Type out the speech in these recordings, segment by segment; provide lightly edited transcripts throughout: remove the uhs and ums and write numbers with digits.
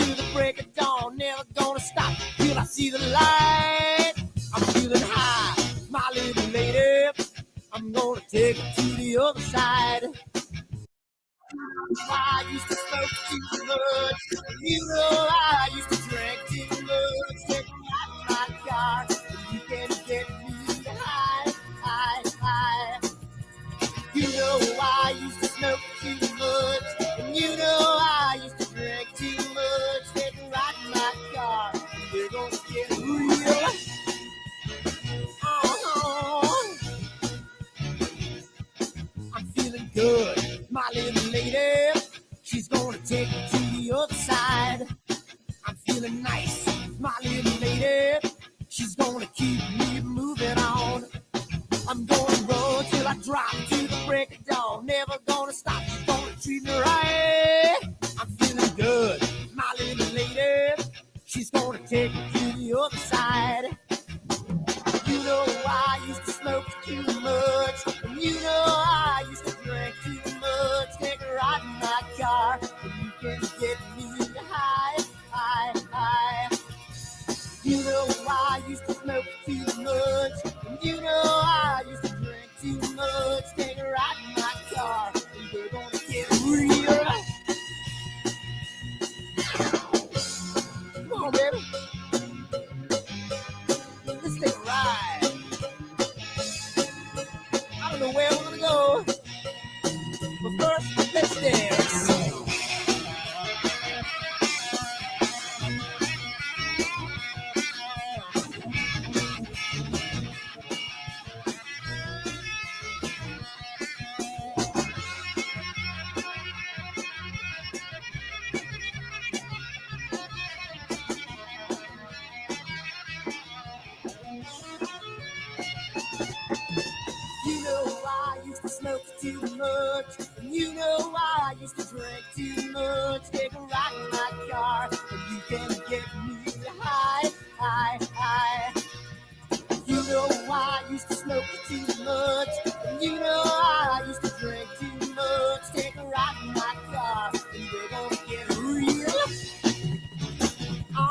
till the break of dawn, never gonna stop till I see the light. I'm feeling high, my little lady. I'm gonna take it to the other side. I used to smoke too much. You know I used to drink too much. Take out my car, you can get me high, high, high. You know I used to smoke too much. And you know I used to drink too much. Take a ride in my car, we're gonna get real. I'm feeling good, my little lady. She's gonna take me to the other side. I'm feeling nice, my little lady. She's gonna keep me moving on. I'm gonna run till I drop to the break of dawn. Never gonna stop, she's gonna treat me right. I'm feeling good, my little lady. She's gonna take me to the other side. You know I used to smoke too much. And you know I used to drink too much. Take a ride in my car, and you can get me high, high, high. You know I used to smoke too much. And you know I used to drink too much. Take a ride in my car, and we're gonna get real. Come on, baby. Let's take a ride. I don't know where we're gonna go, but first, let's dance. You know I used to smoke too much, and you know I used to drink too much. Take a ride in my car, and you can get me high, high, high. You know I used to smoke too much, and you know I used to drink too much. Take a ride in my car, and we're gonna get real. Oh.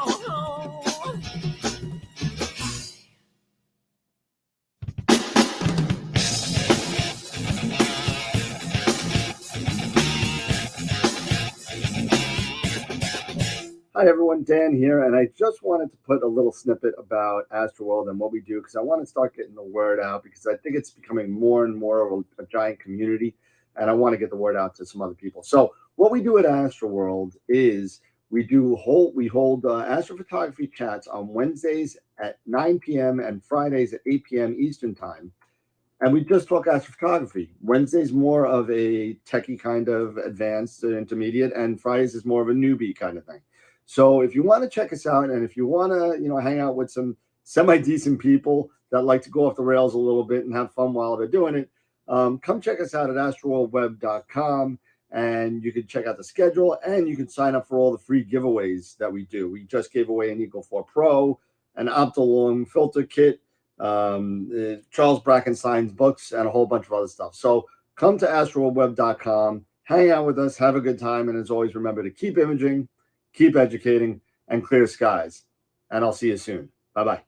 Hi everyone, Dan here, and I just wanted to put a little snippet about AstroWorld and what we do because I want to start getting the word out because I think it's becoming more and more of a giant community, and I want to get the word out to some other people. So what we do at AstroWorld is we hold astrophotography chats on Wednesdays at 9 p.m. and Fridays at 8 p.m. Eastern time. And we just talk astrophotography. Wednesday's more of a techie kind of advanced intermediate, and Fridays is more of a newbie kind of thing. So if you want to check us out, and if you want to, hang out with some semi-decent people that like to go off the rails a little bit and have fun while they're doing it, come check us out at astroworldweb.com, and you can check out the schedule, and you can sign up for all the free giveaways that we do. We just gave away an Eagle 4 Pro, an Optolong filter kit, Charles Brackenstein's books, and a whole bunch of other stuff. So come to astroworldweb.com, hang out with us, have a good time, and as always, remember to keep imaging, keep educating, and clear skies. And I'll see you soon. Bye-bye.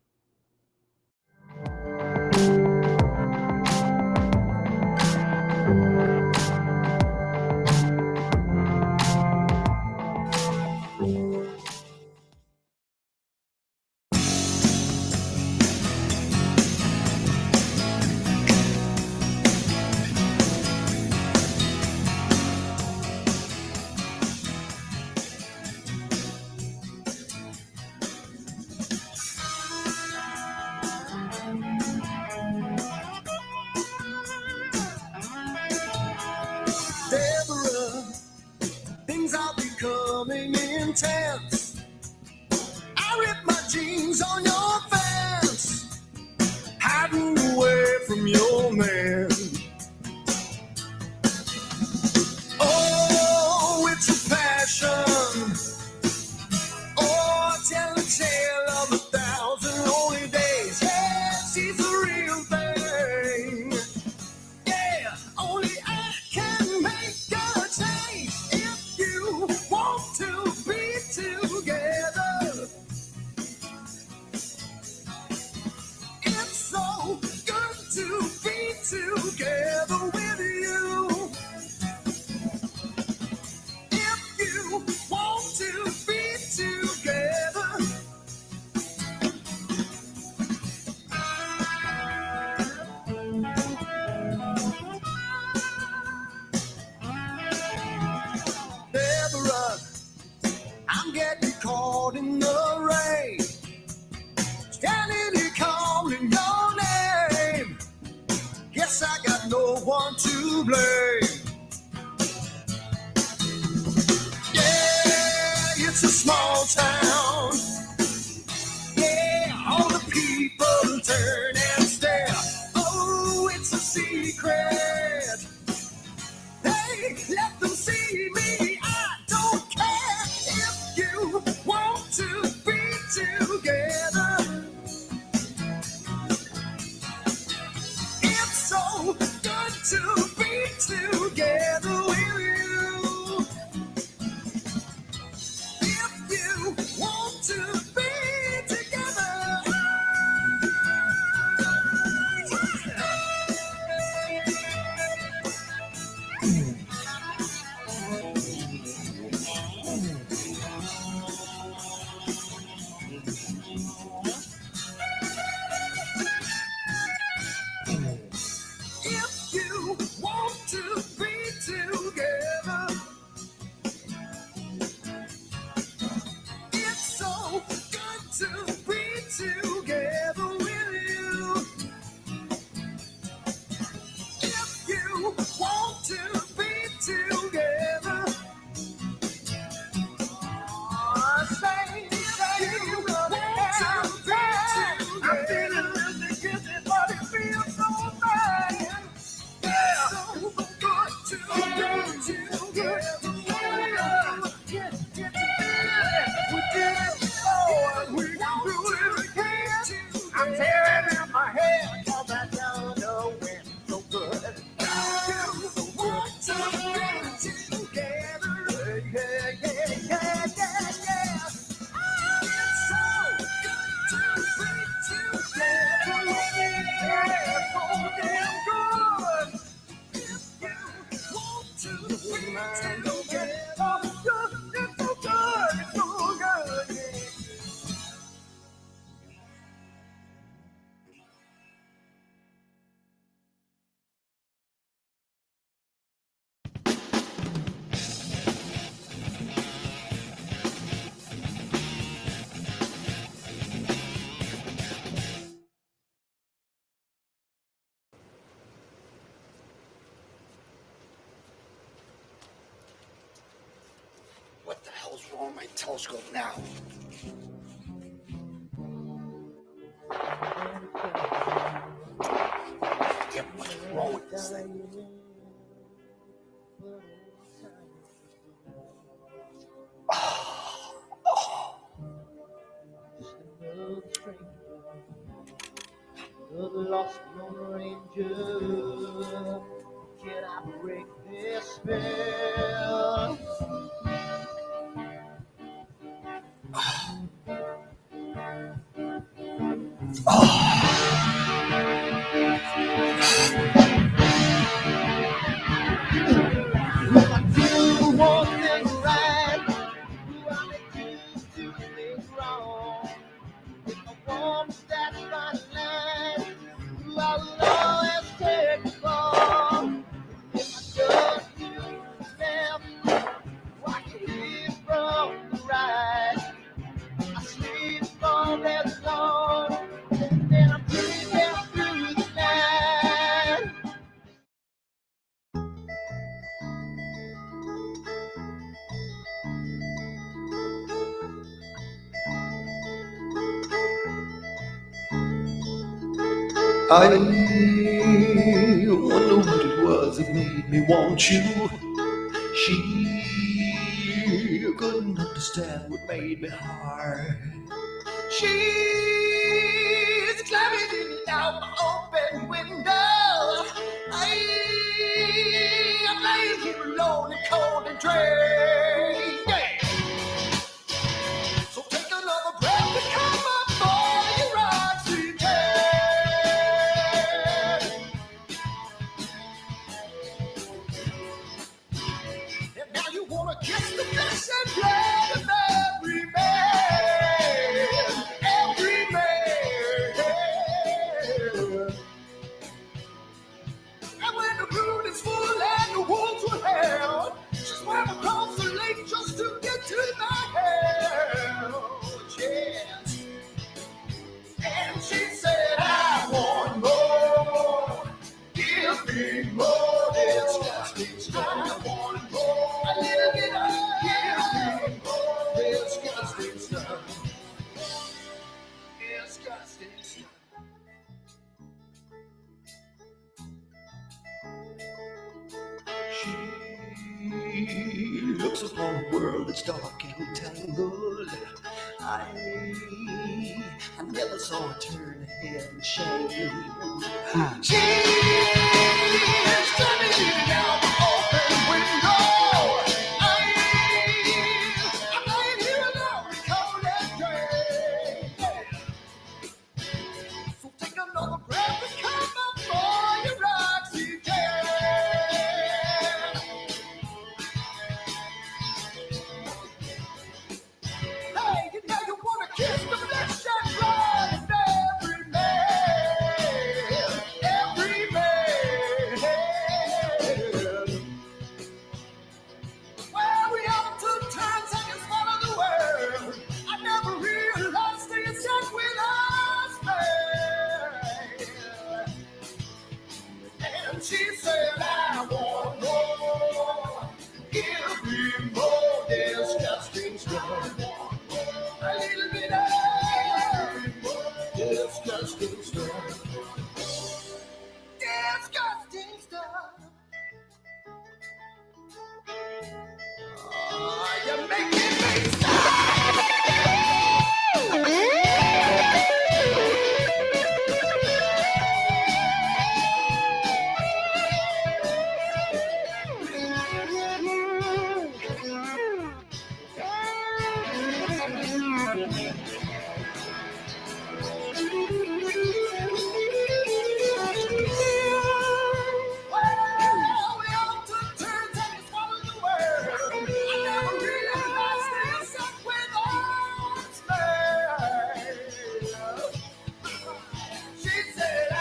Things are becoming intense. I rip my jeans on your fence, hiding away from your man. Oh, it's a passion. Oh, tell a tale of 1,000 lonely days. Yeah, she's a real thing. Yeah, only I can make a change. If you want to be together, caught in the rain, standing here calling your name. Guess I got no one to blame. Yeah, it's a small town. Yeah, all the people turn and stare. Oh, it's a secret. Hey, let them see me. I don't care if you want to be together. It's so good to be together with you. If you want to be together. If you want to be together, it's so good to be together with you. If you want to be together, say you want to be together. I'm feeling really guilty, but it feels so bad. Yeah, so good to be together. Get together. We did it before, and we can do it again. I'm tearing out my hair, 'cause I don't know when so good. You want to be together. Yeah, yeah, yeah, yeah, yeah. It's so good to be together. Yeah, so damn good. If you want to be together, it's so good, it's so good, yeah. What the hell's wrong with my telescope now? Yeah, what's wrong with this thing? The lost Lone Ranger, can I break this spell? Do one thing right, do I make you do things wrong? If I want to stand by the line, I will always take the fall. If I just do the left, I can live from the right. I sleep all day long, and then I'm breathing through the night. I wonder what it was that made me want you. She couldn't understand what made me hard. She's climbing in and out my open window. I'm laying here alone and cold and drained. Yeah. So take another breath to come up for your oxygen. And now you wanna kiss the flesh and blood of every man, every man. And when the moon is full and the wolves were held, she swam across the lake just disgusting stuff. Disgusting stuff. She looks upon a world that's dark and tangled. I never saw her turn her head in shame. She is standing out the open window. I'm lying here alone in cold and gray. So take another breath and come up for your oxygen. Hey, you know you wanna kiss the flesh and blood of every man, every man. Well, we all took turns and swallowed the world. I never realized they had stuck with us, man. And she said, I want more. Give me more disgusting stuff. A little bit of disgusting stuff. Disgusting stuff. Oh, you're making me sad. Well, we all took turns and swallowed the world. I never realized they stuck with us, man. She said, I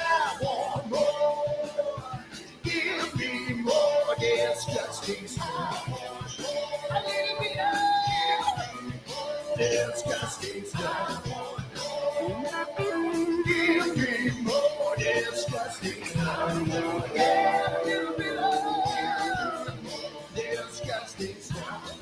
want more. Give me more disgusting stuff. A little bit of disgusting stuff. Give me more disgusting stuff. Yeah, a little bit of disgusting stuff.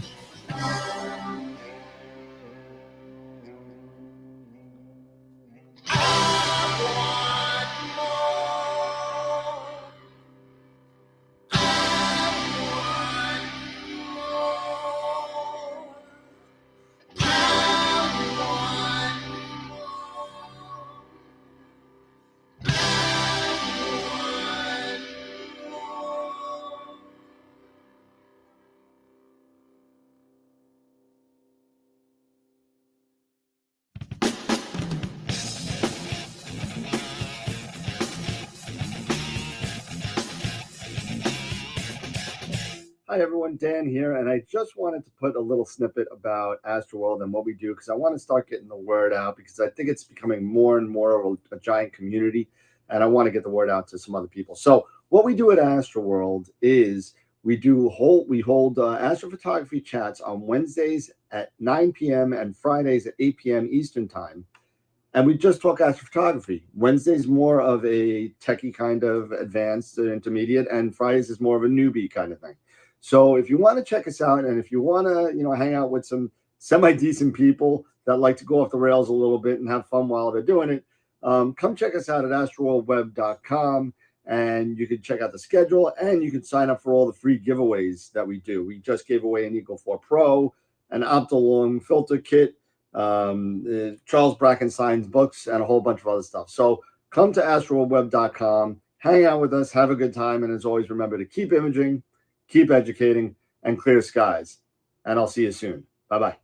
Hi everyone, Dan here, and I just wanted to put a little snippet about AstroWorld and what we do because I want to start getting the word out because I think it's becoming more and more of a giant community, and I want to get the word out to some other people. So what we do at AstroWorld is we hold astrophotography chats on Wednesdays at 9 p.m. and Fridays at 8 p.m. Eastern time. And we just talk astrophotography. Wednesday's more of a techie kind of advanced intermediate, and Fridays is more of a newbie kind of thing. So if you want to check us out, and if you want to, hang out with some semi-decent people that like to go off the rails a little bit and have fun while they're doing it, come check us out at astroworldweb.com, and you can check out the schedule, and you can sign up for all the free giveaways that we do. We just gave away an Eagle 4 Pro, an Optolong filter kit, Charles Brackenstein's books, and a whole bunch of other stuff. So come to astroworldweb.com, hang out with us, have a good time, and as always, remember to keep imaging, keep educating, and clear skies. And I'll see you soon. Bye-bye.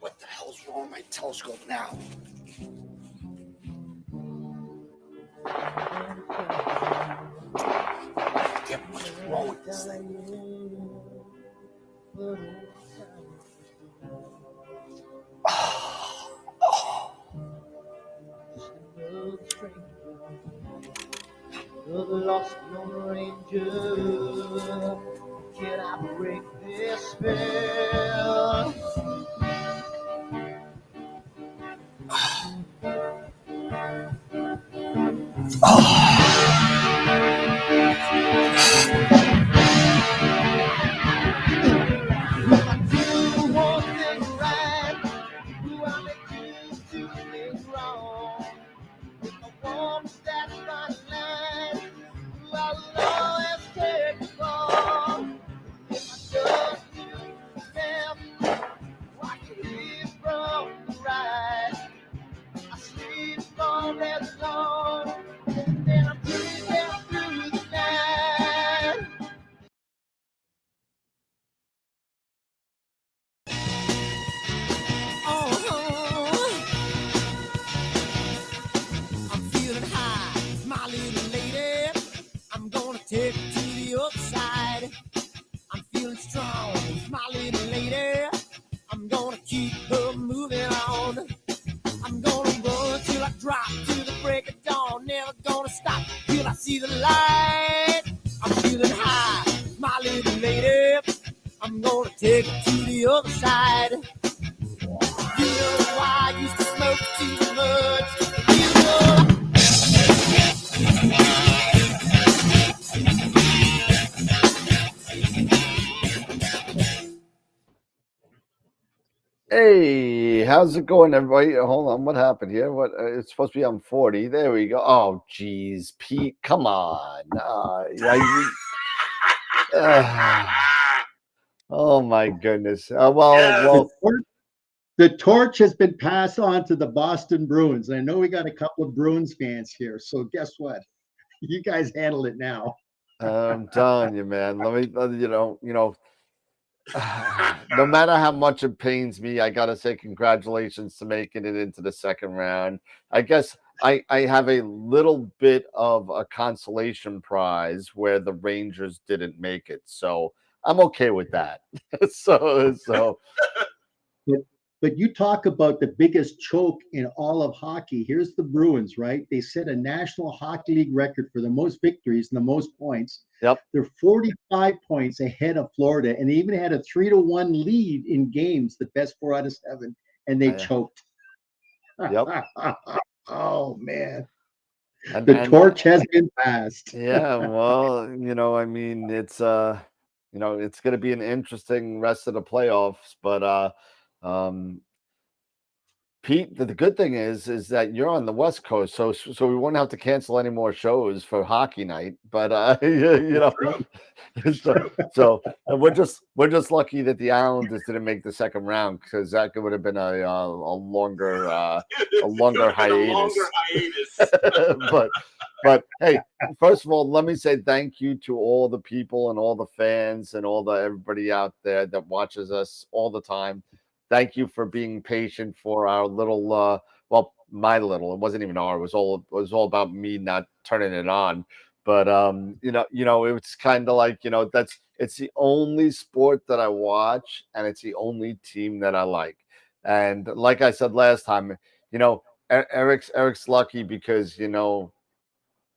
What the hell's wrong with my telescope now? Damn, what's wrong with this thing? You're the lost Lone Ranger. Can I break this spell? Do one thing right, do I make you do things wrong? If I want that fine line, do I will always take the fall? If I judge you left, watch you leave from the right. I sleep all day long, and I'm dreaming through the night. I'm feeling high, my little lady. I'm gonna take it to the other side. I'm feeling strong, my little lady. I'm gonna keep her moving on. I'm gonna run till I drop to the break of dawn. Never gonna stop till I see the light. I'm feeling high, my little lady. I'm gonna take it to the other side. You know why I used to smoke too much. You know Hey, how's it going, everybody? Hold on, what happened here? What? It's supposed to be on 40. There we go. Oh, geez, Pete, come on. Oh my goodness. Well, The torch has been passed on to the Boston Bruins. I know we got a couple of Bruins fans here, so guess what? You guys handle it now. I'm telling you, man. Let me, No matter how much it pains me, I gotta say congratulations to making it into the second round. I guess I have a little bit of a consolation prize where the Rangers didn't make it, so I'm okay with that. so But, but you talk about the biggest choke in all of hockey. Here's the Bruins, right? They set a National Hockey League record for the most victories and the most points. yep, They're 45 points ahead of Florida, and they even had a 3-1 lead in games, the best 4 out of 7, and they choked. yep, Oh man, the and torch has been passed. yeah, well, I mean, it's going to be an interesting rest of the playoffs, but um, Pete, the good thing is that you're on the West Coast, so we won't have to cancel any more shows for hockey night. But True. so, True. and we're just lucky that the Islanders didn't make the second round because that would have been a longer It would have been a longer hiatus. but hey, first of all, let me say thank you to all the people and all the fans and all the everybody out there that watches us all the time. Thank you for being patient for our little well, my little, it wasn't even our, it was all about me not turning it on. But it was kind of like, it's the only sport that I watch and it's the only team that I like. And like I said last time, Eric's lucky because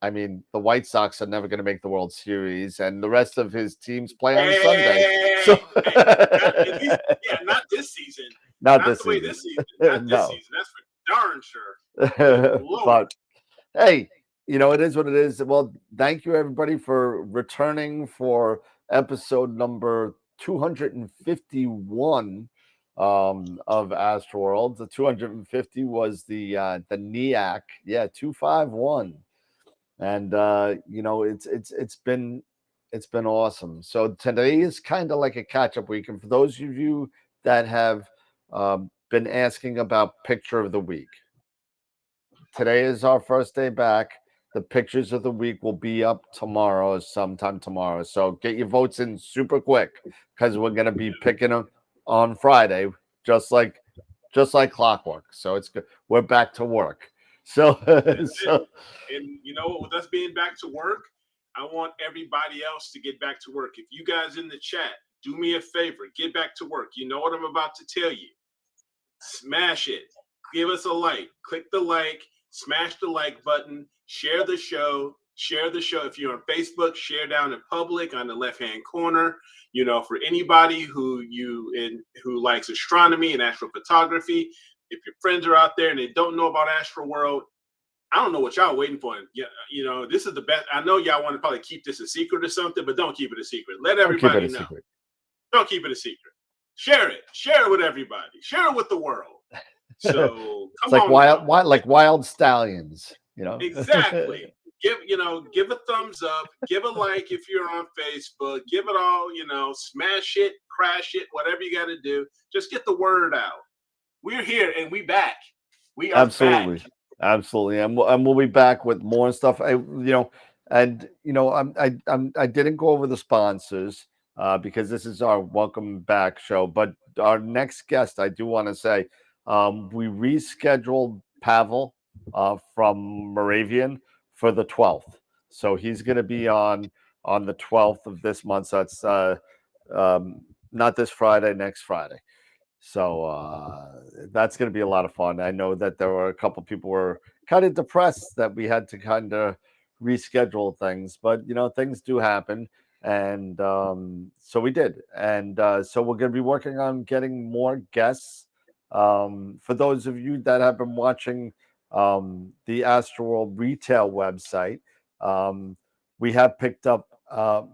I mean, the White Sox are never going to make the World Series, and the rest of his teams play on Sunday. So, At least, yeah, not this season. not Not this the way season. this season. Not this No. season. That's for darn sure. Lord. But hey, it is what it is. Well, thank you everybody for returning for episode number 251 of AstroWorld. The 250 was the MEAC. Yeah, 251. And it's been awesome. So today is kind of like a catch-up week. And for those of you that have been asking about picture of the week, today is our first day back. The pictures of the week will be up tomorrow, sometime tomorrow. So get your votes in super quick because we're gonna be picking them on Friday, just like clockwork. So it's good. We're back to work. So And with us being back to work, I want everybody else to get back to work. If you guys in the chat, do me a favor, get back to work. You know what I'm about to tell you. Smash it. Give us a like. Click the like. Smash the like button. Share the show. Share the show. If you're on Facebook, share down in public on the left-hand corner. For anybody who likes astronomy and astrophotography, if your friends are out there and they don't know about AstroWorld, I don't know what y'all waiting for. Yeah, this is the best. I know y'all want to probably keep this a secret or something, but don't keep it a secret. Let everybody know. Secret. Don't keep it a secret. Share it. Share it with everybody. Share it with the world. So it's like wild stallions, Exactly. Give a thumbs up. Give a like if you're on Facebook. Give it all. Smash it, crash it, whatever you got to do. Just get the word out. We're here and we back. We are absolutely. back. Absolutely, and we'll be back with more stuff. I didn't go over the sponsors because this is our welcome back show. But our next guest, I do want to say, we rescheduled Pavel from Moravian for the 12th, so he's going to be on the 12th of this month. So that's not this Friday, next Friday. So that's going to be a lot of fun. I know that there were a couple people were kind of depressed that we had to kind of reschedule things, but things do happen, and so we did. And so we're going to be working on getting more guests. For those of you that have been watching the AstroWorld retail website, we have picked up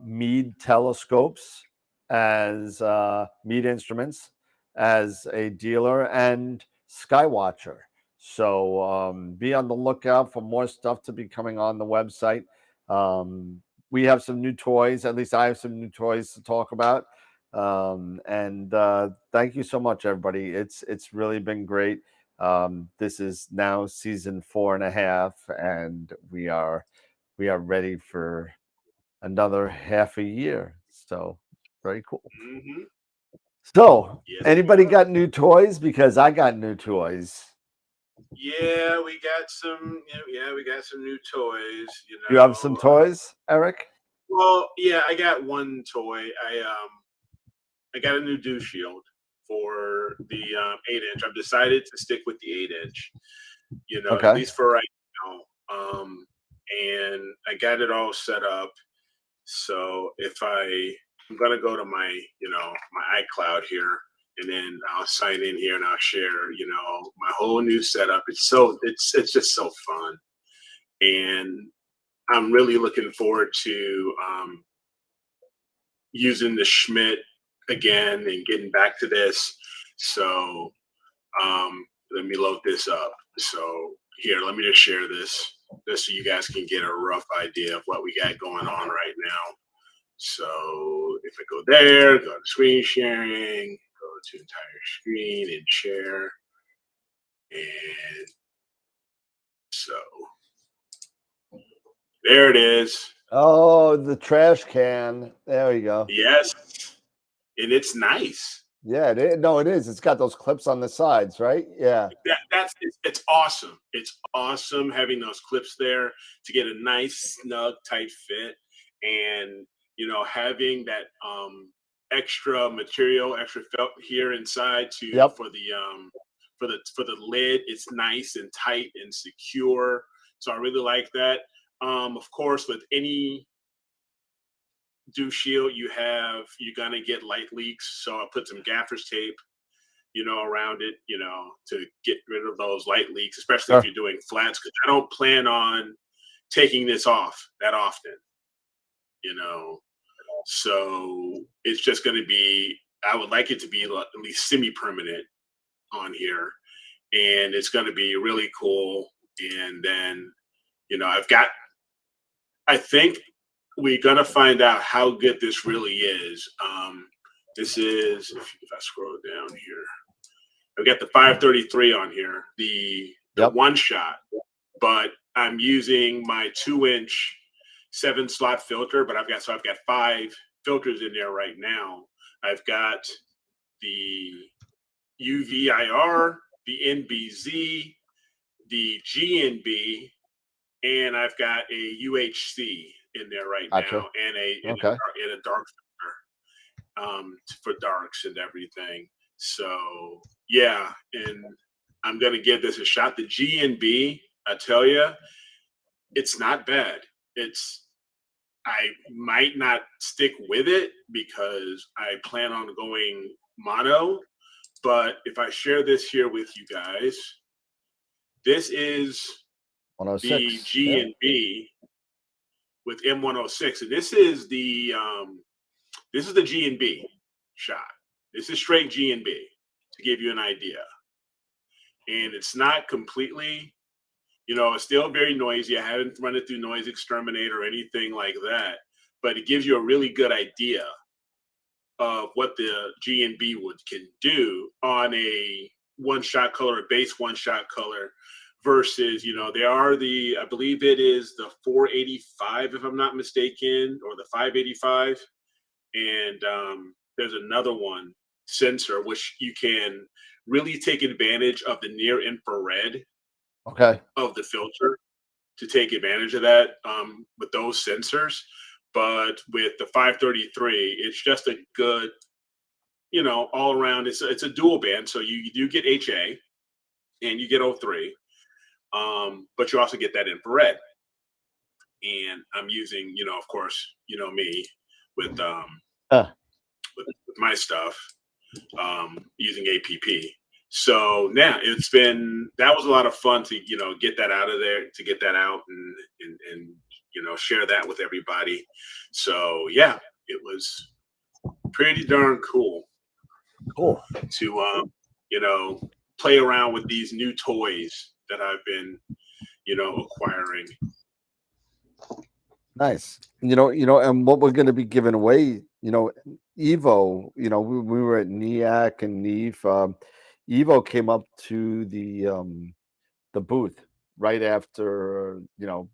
MEade telescopes as MEade Instruments as a dealer and SkyWatcher. So be on the lookout for more stuff to be coming on the website. We have some new toys. At least I have some new toys to talk about. And thank you so much, everybody. It's really been great. This is now season 4.5, and we are ready for another half a year. So very cool. Mm-hmm. So, Yes, anybody got new toys? Because I got new toys. yeah, we got some. Yeah, we got some new toys. You have some toys, Eric? Well, yeah, I got one toy. I got a new dew shield for the 8-inch. I've decided to stick with the 8-inch. At Okay. least for right now. And I got it all set up. So if I'm gonna go to my my iCloud here, and then I'll sign in here and I'll share my whole new setup. It's just so fun, and I'm really looking forward to using the Schmidt again and getting back to this. So let me load this up. So here, let me just share this so you guys can get a rough idea of what we got going on right now. So if I go there, go to screen sharing, go to entire screen and share. And so there it is. Oh, the trash can. There we go. Yes. And it's nice. Yeah, it is. It's got those clips on the sides, right? Yeah. It's awesome. It's awesome having those clips there to get a nice, snug, tight fit. And having that extra material, extra felt here inside for the lid. It's nice and tight and secure. So I really like that. Of course, with any dew shield you're gonna get light leaks. So I put some gaffer's tape, around it, to get rid of those light leaks, especially if you're doing flats, because I don't plan on taking this off that often. So it's just going to be, I would like it to be at least semi-permanent on here, and it's going to be really cool. And then, I think we're going to find out how good this really is. This is, if I scroll down here, I've got the 533 on here, the one shot, but I'm using my 2-inch 7-slot filter, but I've got 5 filters in there right now. I've got the UVIR, the NBZ, the GNB, and I've got a UHC in there right now, and a dark filter for darks and everything. So yeah, and I'm gonna give this a shot. The GNB, I tell you, it's not bad. I might not stick with it because I plan on going mono, but if I share this here with you guys, this is the GNB with M106, and this is the GNB shot. This is straight GNB to give you an idea, and it's not completely. It's still very noisy. I haven't run it through Noise Exterminator or anything like that, but it gives you a really good idea of what the GNB can do on a one-shot color, a base one-shot color, versus, they are I believe it is the 485, if I'm not mistaken, or the 585. And there's another one, sensor, which you can really take advantage of the near infrared of the filter to take advantage of that with those sensors. But with the 533, it's just a good, all around. It's a dual band, so you do get HA and you get O3, but you also get that infrared. And I'm using, of course, me with my stuff, using APP. So now that was a lot of fun to get that out of there, to get that out and share that with everybody. So yeah, it was pretty darn cool to play around with these new toys that I've been acquiring. Nice. And what we're going to be giving away, Evo, we were at MEACK and NEAF. Evo came up to the booth right after,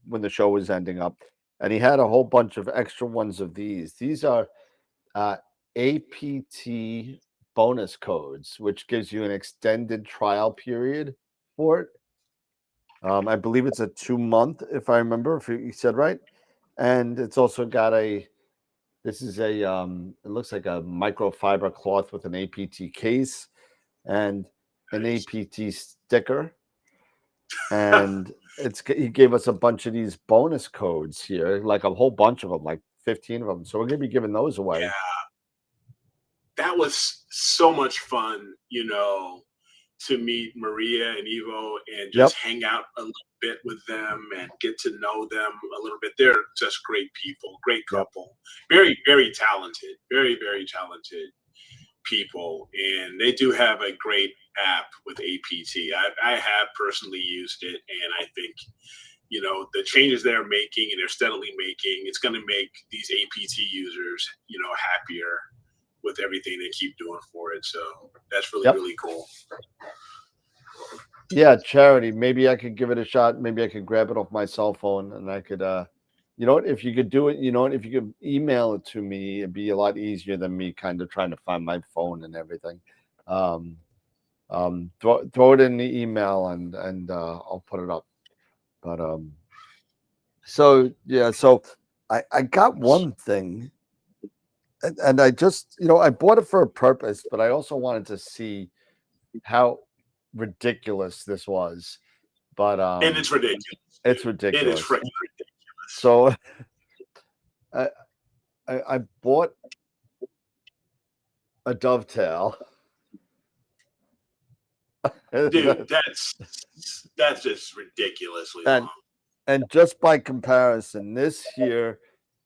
when the show was ending up, and he had a whole bunch of extra ones of these. These are APT bonus codes, which gives you an extended trial period for it. I believe it's a 2-month, if I remember, if you said right. And it's also got this is a, it looks like a microfiber cloth with an APT case and an APT sticker. And he gave us a bunch of these bonus codes here, like a whole bunch of them, like 15 of them. So we're going to be giving those away. Yeah. That was so much fun, to meet Maria and Ivo and just hang out a little bit with them and get to know them a little bit. They're just great people, great couple, very, very talented, very, very talented people. And they do have a great app with APT. I have personally used it, and I think, the changes they're making and they're steadily making, it's going to make these APT users, happier with everything they keep doing for it. So that's really, really cool. Yeah, Charity, maybe I could give it a shot. Maybe I could grab it off my cell phone and I could, if you could do it, if you could email it to me, it'd be a lot easier than me kind of trying to find my phone and everything. Throw it in the email and I'll put it up. But, so I got one thing. And I just, I bought it for a purpose, but I also wanted to see how ridiculous this was. But and it's ridiculous. It's ridiculous. It is freaking ridiculous. So I bought a dovetail. Dude, that's just ridiculously long. And just by comparison, this here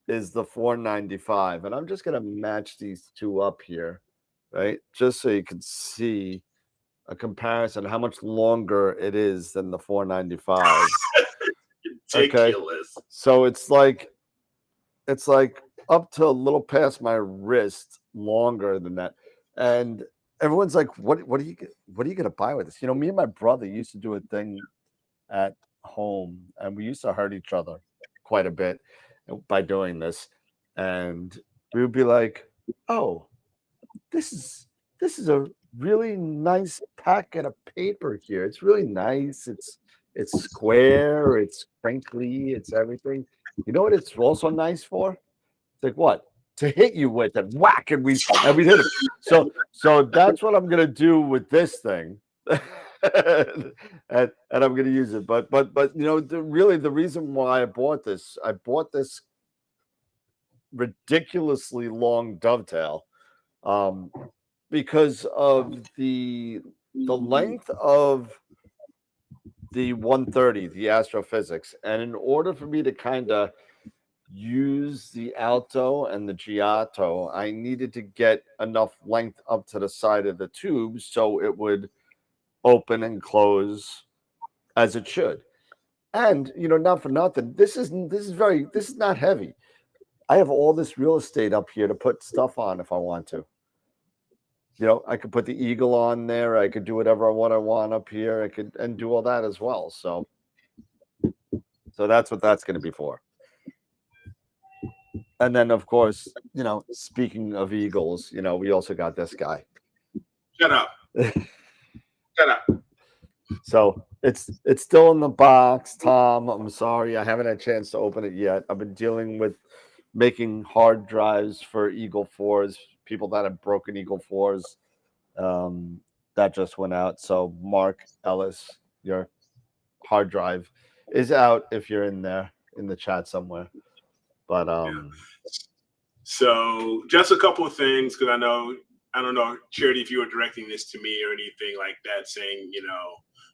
is the 495, and I'm just going to match these two up here, right? Just so you can see a comparison, how much longer it is than the 495. Ridiculous. Okay? So it's like up to a little past my wrist longer than that. And everyone's like, what are you going to buy with this? Me and my brother used to do a thing at home, and we used to hurt each other quite a bit by doing this, and we would be like, oh, this is a really nice packet of paper here. It's really nice. It's square, it's crinkly, it's everything. You know what it's also nice for? It's like, what? To hit you with it, whack, and we hit it. So that's what I'm gonna do with this thing. and I'm going to use it, but the reason why I bought this ridiculously long dovetail, because of the length of the 130, the astrophysics, and in order for me to kind of use the alto and the giotto, I needed to get enough length up to the side of the tube so it would open and close as it should. And not for nothing, this is not heavy. I have all this real estate up here to put stuff on if I want to. I could put the eagle on there, I could do whatever I want up here, I could and do all that as well. So that's what that's going to be for. And then of course, speaking of eagles, we also got this guy. Shut up. Shut up. So it's still in the box, Tom. I'm sorry, I haven't had a chance to open it yet. I've been dealing with making hard drives for Eagle 4s, people that have broken Eagle 4s. That just went out. So Mark Ellis, your hard drive is out if you're in there in the chat somewhere. But So just a couple of things, because I don't know, Charity, if you were directing this to me or anything like that, saying,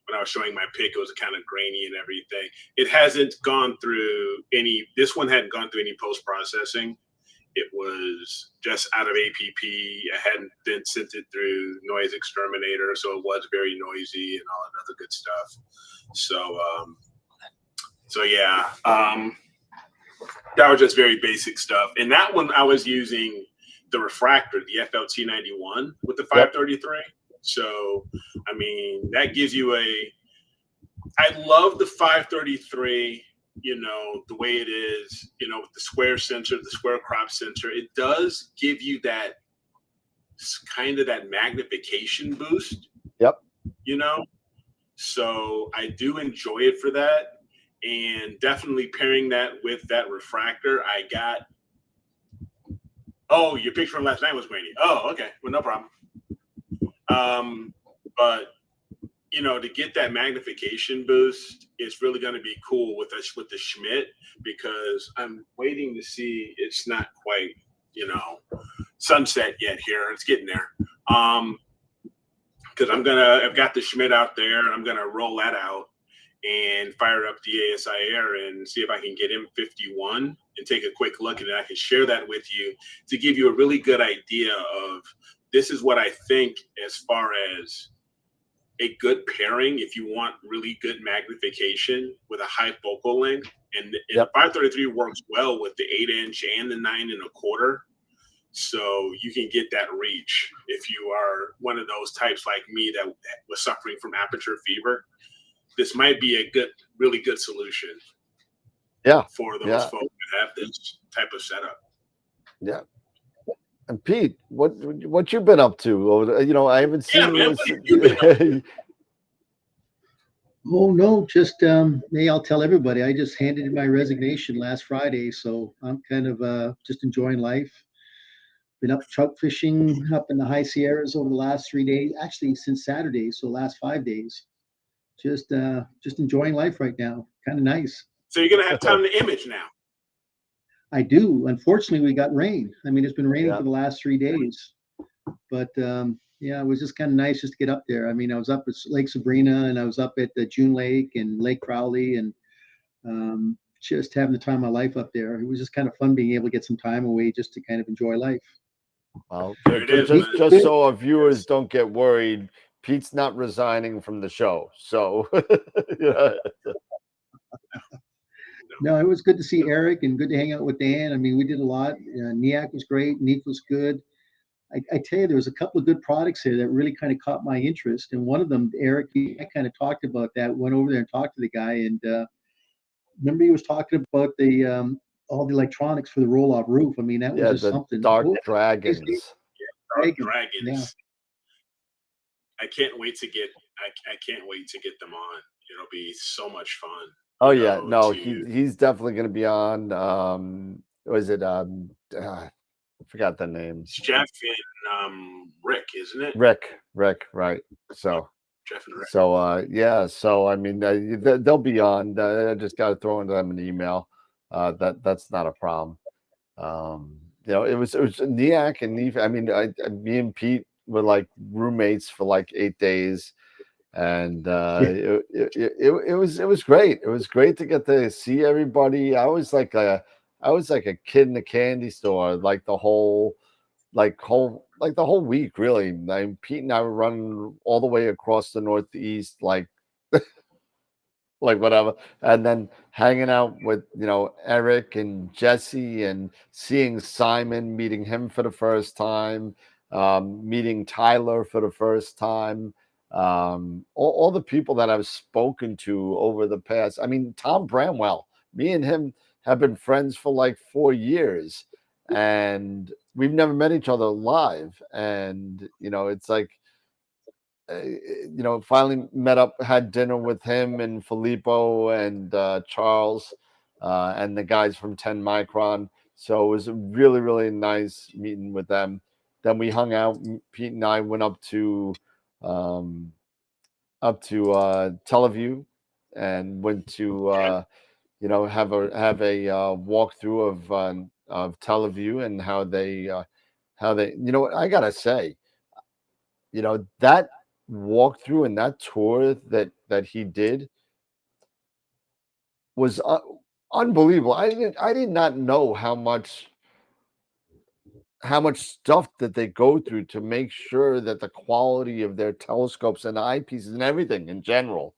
when I was showing my pic, it was kind of grainy and everything. It hasn't gone through this one hadn't gone through any post-processing. It was just out of APP. I hadn't then sent it through Noise Exterminator, so it was very noisy and all that other good stuff. So yeah, that was just very basic stuff. And that one I was using the refractor, the FLT91 with the 533. So, that gives you I love the 533, the way it is, with the square sensor, the square crop sensor. It does give you that kind of that magnification boost. Yep. You know, so I do enjoy it for that, and definitely pairing that with that refractor. I got. Oh, your picture from last night was grainy. Oh, okay, well, no problem. But you know, to get that magnification boost, it's really going to be cool with us with the Schmidt, because I'm waiting to see. It's not quite, you know, sunset yet here. It's getting there. Because I've got the Schmidt out there, and I'm gonna roll that out and fire up the ASI Air and see if I can get M51 and take a quick look, and then I can share that with you to give you a really good idea of this is what I think as far as a good pairing if you want really good magnification with a high focal length. And the 533 works well with the 8-inch and the 9.25. So you can get that reach if you are one of those types like me that was suffering from aperture fever. This might be a good, really good solution. Yeah. For those folks that have this type of setup. Yeah. And Pete, what you been up to? You know, I haven't seen you. Man, Oh no, just hey, I'll tell everybody. I just handed in my resignation last Friday, so I'm kind of just enjoying life. Been up trout fishing up in the high Sierras over the last 3 days, actually since Saturday, so last 5 days. Just enjoying life right now. Kind of nice. So you're gonna have time to image now. I do. Unfortunately, we got rain. I mean, it's been raining for the last 3 days, but yeah, it was just kind of nice just to get up there. I mean, I was up at Lake Sabrina, and I was up at the June Lake and Lake Crowley, and just having the time of my life up there. It was just kind of fun being able to get some time away just to kind of enjoy life. Well, just so our viewers don't get worried, Pete's not resigning from the show. So, yeah. No, it was good to see Eric and good to hang out with Dan. I mean, we did a lot. NEAC was great. NEAC was good. I tell you, there was a couple of good products here that really kind of caught my interest. And one of them, Eric, I kind of talked about that, went over there and talked to the guy. And remember he was talking about the all the electronics for the roll-off roof. I mean, that was just something. Dark Dragons. Dark Dragons. Yeah. I can't wait to get them on. It'll be so much fun. Oh yeah, no, he's definitely going to be on. Was it I forgot the names. Jeff and Rick, isn't it? Rick, right? So Jeff and Rick. So yeah, so I mean they'll be on. I just got to throw into them an email. That's not a problem. You know, it was NEAC and NEAC. I mean, me and Pete were like roommates for like 8 days. And it was great. It was great to get to see everybody. I was like a kid in a candy store, like the whole week, really. Pete and I were running all the way across the Northeast, like like whatever, and then hanging out with Eric and Jesse and seeing Simon, meeting him for the first time, meeting Tyler for the first time. All the people that I've spoken to over the past. I mean, Tom Bramwell, me and him have been friends for like 4 years, and we've never met each other live. And it's like, finally met up, had dinner with him and Filippo and Charles and the guys from 10 Micron. So it was a really, really nice meeting with them. Then we hung out. Pete and I went up to Teleview and went to have a walkthrough of Teleview and how they I gotta say, that walkthrough and that tour that he did was unbelievable. I did not know how much stuff that they go through to make sure that the quality of their telescopes and eyepieces and everything in general.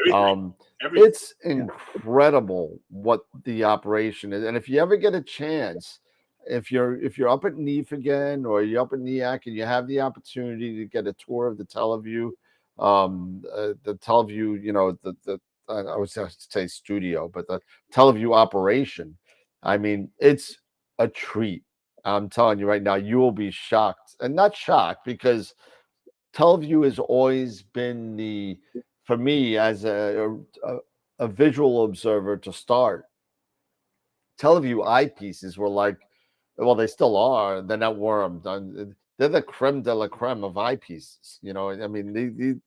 Everything. It's incredible what the operation is. And if you ever get a chance, if you're up at NEAF again, or you're up at NEAC and you have the opportunity to get a tour of the Teleview, I would say studio, but the Teleview operation, I mean, it's a treat. I'm telling you right now, you will be shocked, and not shocked, because Teleview has always been for me as a visual observer to start. Teleview eyepieces were like, well, they still are. They're not worm. They're the creme de la creme of eyepieces. I mean,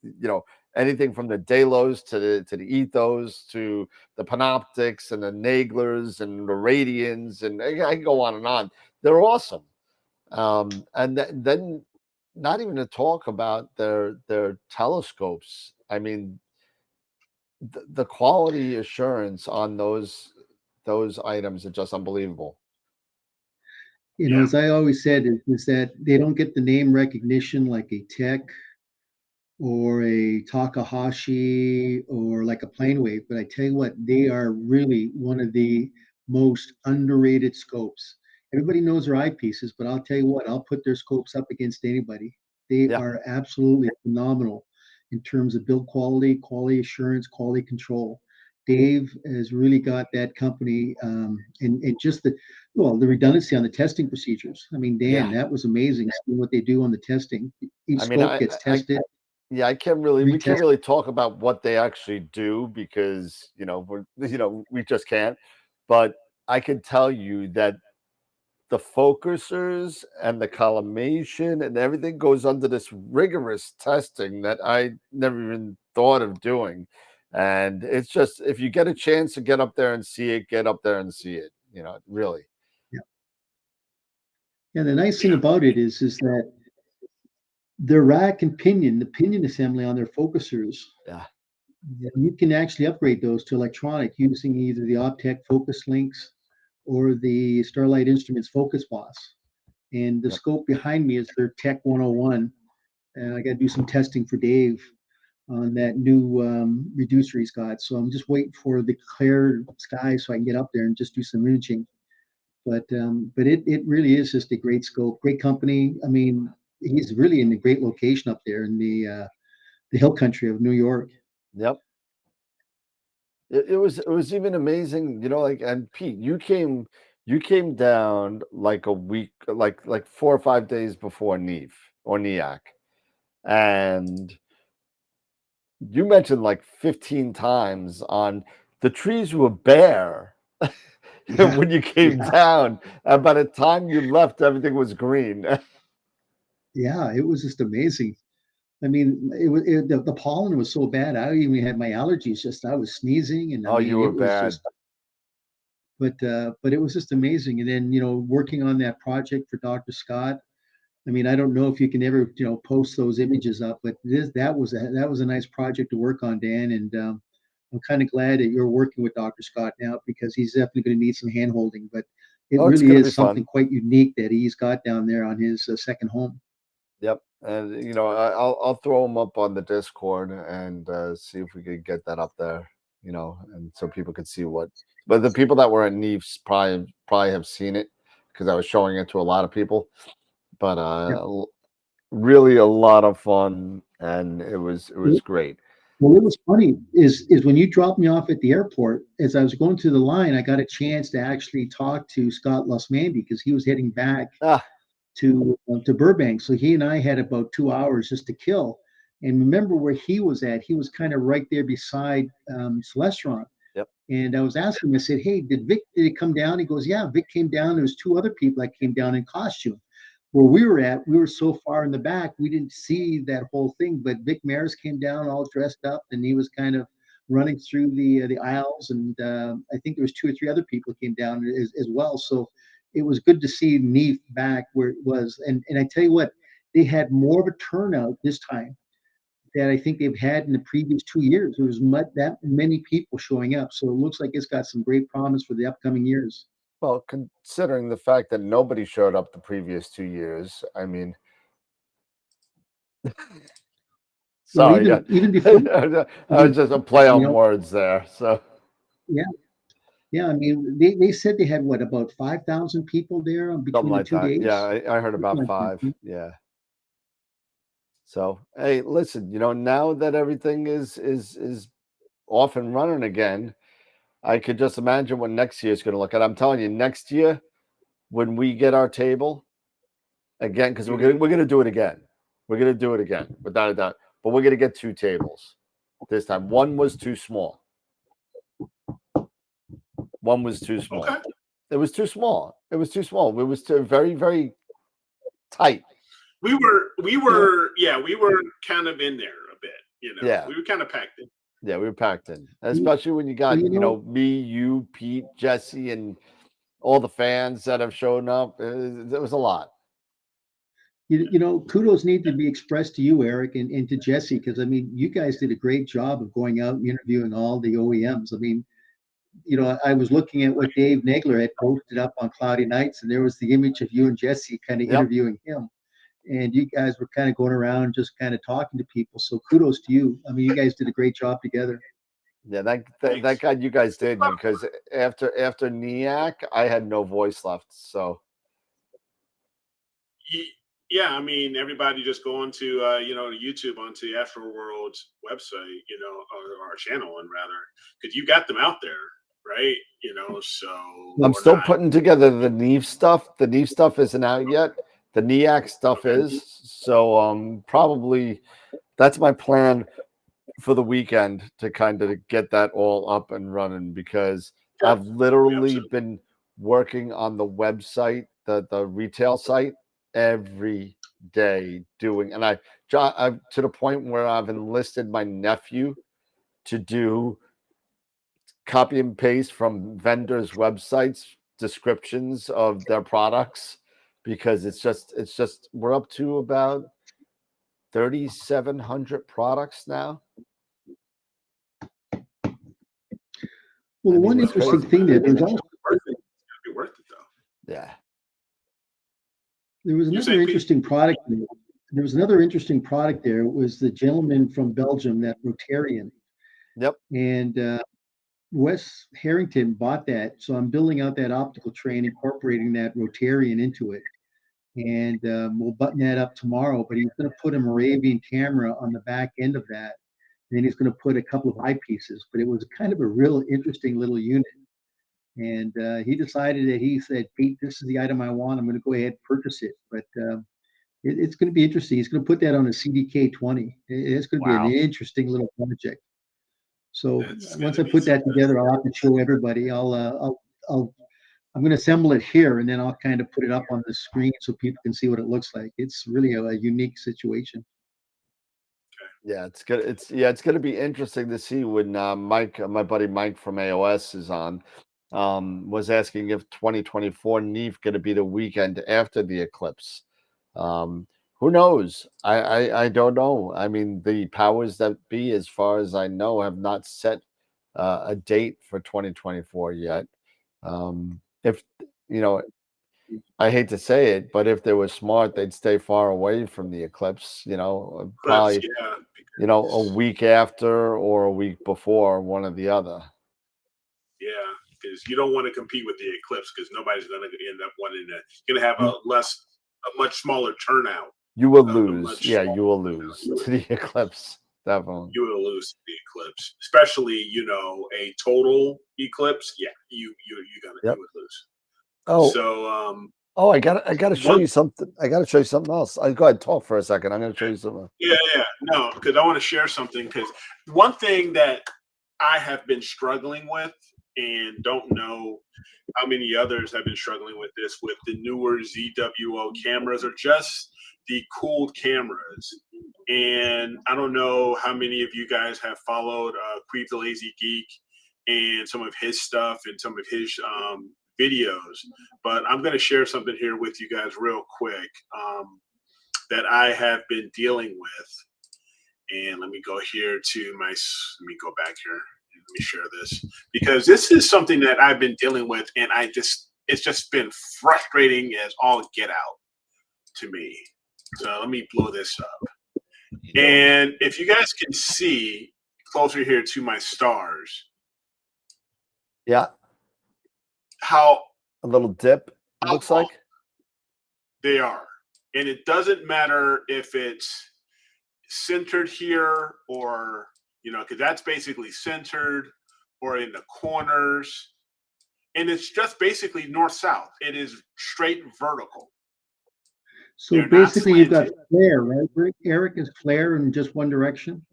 anything from the Delos to the Ethos to the Panoptics and the Naglers and the Radians, and I can go on and on. They're awesome. And then not even to talk about their telescopes. I mean, the quality assurance on those items are just unbelievable. As I always said, is that they don't get the name recognition like a Tech or a Takahashi or like a Planewave, but I tell you what, they are really one of the most underrated scopes. Everybody knows their eyepieces, but I'll tell you what, I'll put their scopes up against anybody. They are absolutely phenomenal in terms of build quality, quality assurance, quality control. Dave has really got that company, and just the redundancy on the testing procedures. I mean, Dan, that was amazing. Seeing what they do on the testing. Each scope gets tested. We can't really talk about what they actually do, because we just can't. But I can tell you that the focusers and the collimation and everything goes under this rigorous testing that I never even thought of doing. And it's just, if you get a chance to get up there and see it, get up there and see it. Really. Yeah. The nice thing about it is that their rack and pinion, the pinion assembly on their focusers, you can actually upgrade those to electronic using either the Optec focus links or the Starlight Instruments Focus Boss. And the scope behind me is their Tech 101. And I got to do some testing for Dave on that new reducer he's got. So I'm just waiting for the clear sky so I can get up there and just do some imaging. But it really is just a great scope, great company. I mean, he's really in a great location up there in the hill country of New York. Yep. It was even amazing, and Pete, you came down like a week, like 4 or 5 days before NEAF or NEAC, and you mentioned like 15 times on the trees were bare when you came down, and by the time you left, everything was green. Yeah, it was just amazing. I mean, the pollen was so bad. I even had my allergies. I was sneezing, and You were bad. But it was just amazing. And then working on that project for Dr. Scott. I mean, I don't know if you can ever post those images up, but that was a nice project to work on, Dan. And I'm kind of glad that you're working with Dr. Scott now, because he's definitely going to need some hand holding. But it really is something quite unique that he's got down there on his second home. Yep. And I'll throw them up on the Discord and see if we could get that up there, and so people could see what. But the people that were at NEAFs probably have seen it, because I was showing it to a lot of people. But really a lot of fun, and it was great. Well, it was funny is when you dropped me off at the airport, as I was going through the line, I got a chance to actually talk to Scott Lusmandy, because he was heading back to Burbank. So he and I had about 2 hours just to kill. And remember where he was at? He was kind of right there beside Celestron. Yep. And I was asking him, I said, "Hey, did he come down?" He goes, "Yeah, Vic came down. There was 2 other people that came down in costume." Where we were at, we were so far in the back, we didn't see that whole thing. But Vic Maris came down all dressed up, and he was kind of running through the aisles. And I think there was 2 or 3 other people came down as well. So it was good to see NEAF back where it was. And I tell you what, they had more of a turnout this time that I think they've had in the previous 2 years. There was that many people showing up. So it looks like it's got some great promise for the upcoming years. Well, considering the fact that nobody showed up the previous 2 years, I mean, sorry, even before, I was just a play on words there. So yeah. I mean, they said they had about 5,000 people there between the 2 days. Yeah, I heard about 5. Yeah. So hey, listen, now that everything is off and running again, I could just imagine what next year is going to look like. I'm telling you, next year when we get our table again, because we're gonna do it again. We're gonna do it again, without a doubt. But we're gonna get 2 tables this time. One was too small. One was too small. Okay. It was too small. It was too small. It was too very, very tight. We were kind of in there a bit, you know. Yeah. We were kind of packed in. Yeah, we were packed in, especially when you got, you know, me, you, Pete, Jesse, and all the fans that have shown up. It was a lot. You know, kudos need to be expressed to you, Eric, and to Jesse, because I mean, you guys did a great job of going out and interviewing all the OEMs. I mean, you know, I was looking at what Dave Nagler had posted up on Cloudy Nights, and there was the image of you and Jesse kind of interviewing him. And you guys were kind of going around just kind of talking to people. So kudos to you. I mean, you guys did a great job together. Yeah, that guy you guys did, because after MEade, I had no voice left. So yeah, I mean, everybody just go onto you know, YouTube, onto AstroWorld's website, you know, or our channel, and rather, because you got them out there, right? You know, so I'm still putting together the Neve stuff. The Neve stuff isn't out yet. The MEade stuff is. So probably that's my plan for the weekend, to kind of get that all up and running, because I've literally been working on the website, the retail site, every day doing, and I to the point where I've enlisted my nephew to do copy and paste from vendors' websites descriptions of their products, because it's just we're up to about 3,700 products now. Well, one interesting thing that there's also be worth it though. Yeah. There was another interesting product. There was another interesting product there. It was the gentleman from Belgium, that Rotarian. Yep. And Wes Harrington bought that. So I'm building out that optical train, incorporating that Rotarian into it. And we'll button that up tomorrow. But he's going to put a Moravian camera on the back end of that. And then he's going to put a couple of eyepieces. But it was kind of a real interesting little unit. And he decided that, he said, Pete, this is the item I want. I'm going to go ahead and purchase it. But it's going to be interesting. He's going to put that on a CDK 20. It's going to be an interesting little project. So once I put that together, I'll have to show everybody. I'm going to assemble it here, and then I'll kind of put it up on the screen so people can see what it looks like. It's really a unique situation. Yeah, it's good. It's going to be interesting to see when Mike, my buddy Mike from AOS, is on. Was asking if 2024 Neve going to be the weekend after the eclipse. Who knows? I don't know. I mean, the powers that be, as far as I know, have not set a date for 2024 yet. If you know, I hate to say it, but if they were smart, they'd stay far away from the eclipse. You know, probably you know, a week after or a week before, one or the other. Yeah, because you don't want to compete with the eclipse, because nobody's going to end up wanting to. You're going to have a much smaller turnout. You will lose. Yeah, you will lose to the eclipse. Definitely. You will lose to the eclipse, especially, you know, a total eclipse. Yeah, you would lose. Oh, so I gotta show you something. I gotta show you something else. I go ahead, talk for a second. I'm gonna show you something. Yeah, no, because I want to share something. Because one thing that I have been struggling with, and don't know how many others have been struggling with this, with the newer ZWO cameras, or just the cooled cameras. And I don't know how many of you guys have followed Queeve the Lazy Geek and some of his stuff and some of his videos, but I'm going to share something here with you guys real quick that I have been dealing with. And let me go here to my, let me go back here. Let me share this, because this is something that I've been dealing with, and it's just been frustrating as all get out to me. So let me blow this up. And if you guys can see closer here to my stars. Yeah. How a little dip looks like. They are. And it doesn't matter if it's centered here, or, you know, because that's basically centered, or in the corners. And it's just basically north-south. It is straight vertical. So They're not basically, you've got slanted. flare, right? Eric, is flare in just one direction?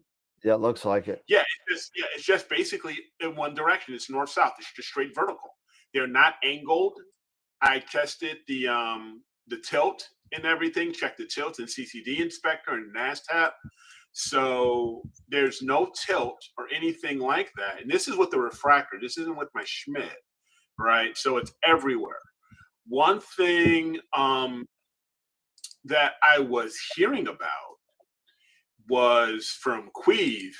Yeah, it looks like it. Yeah, it's just basically in one direction. It's north-south. It's just straight vertical. They're not angled. I tested the tilt and everything, checked the tilt in CCD inspector and NASTAP. So there's no tilt or anything like that. And this is with the refractor. This isn't with my Schmidt, right? So it's everywhere. One thing that I was hearing about was from Queeve.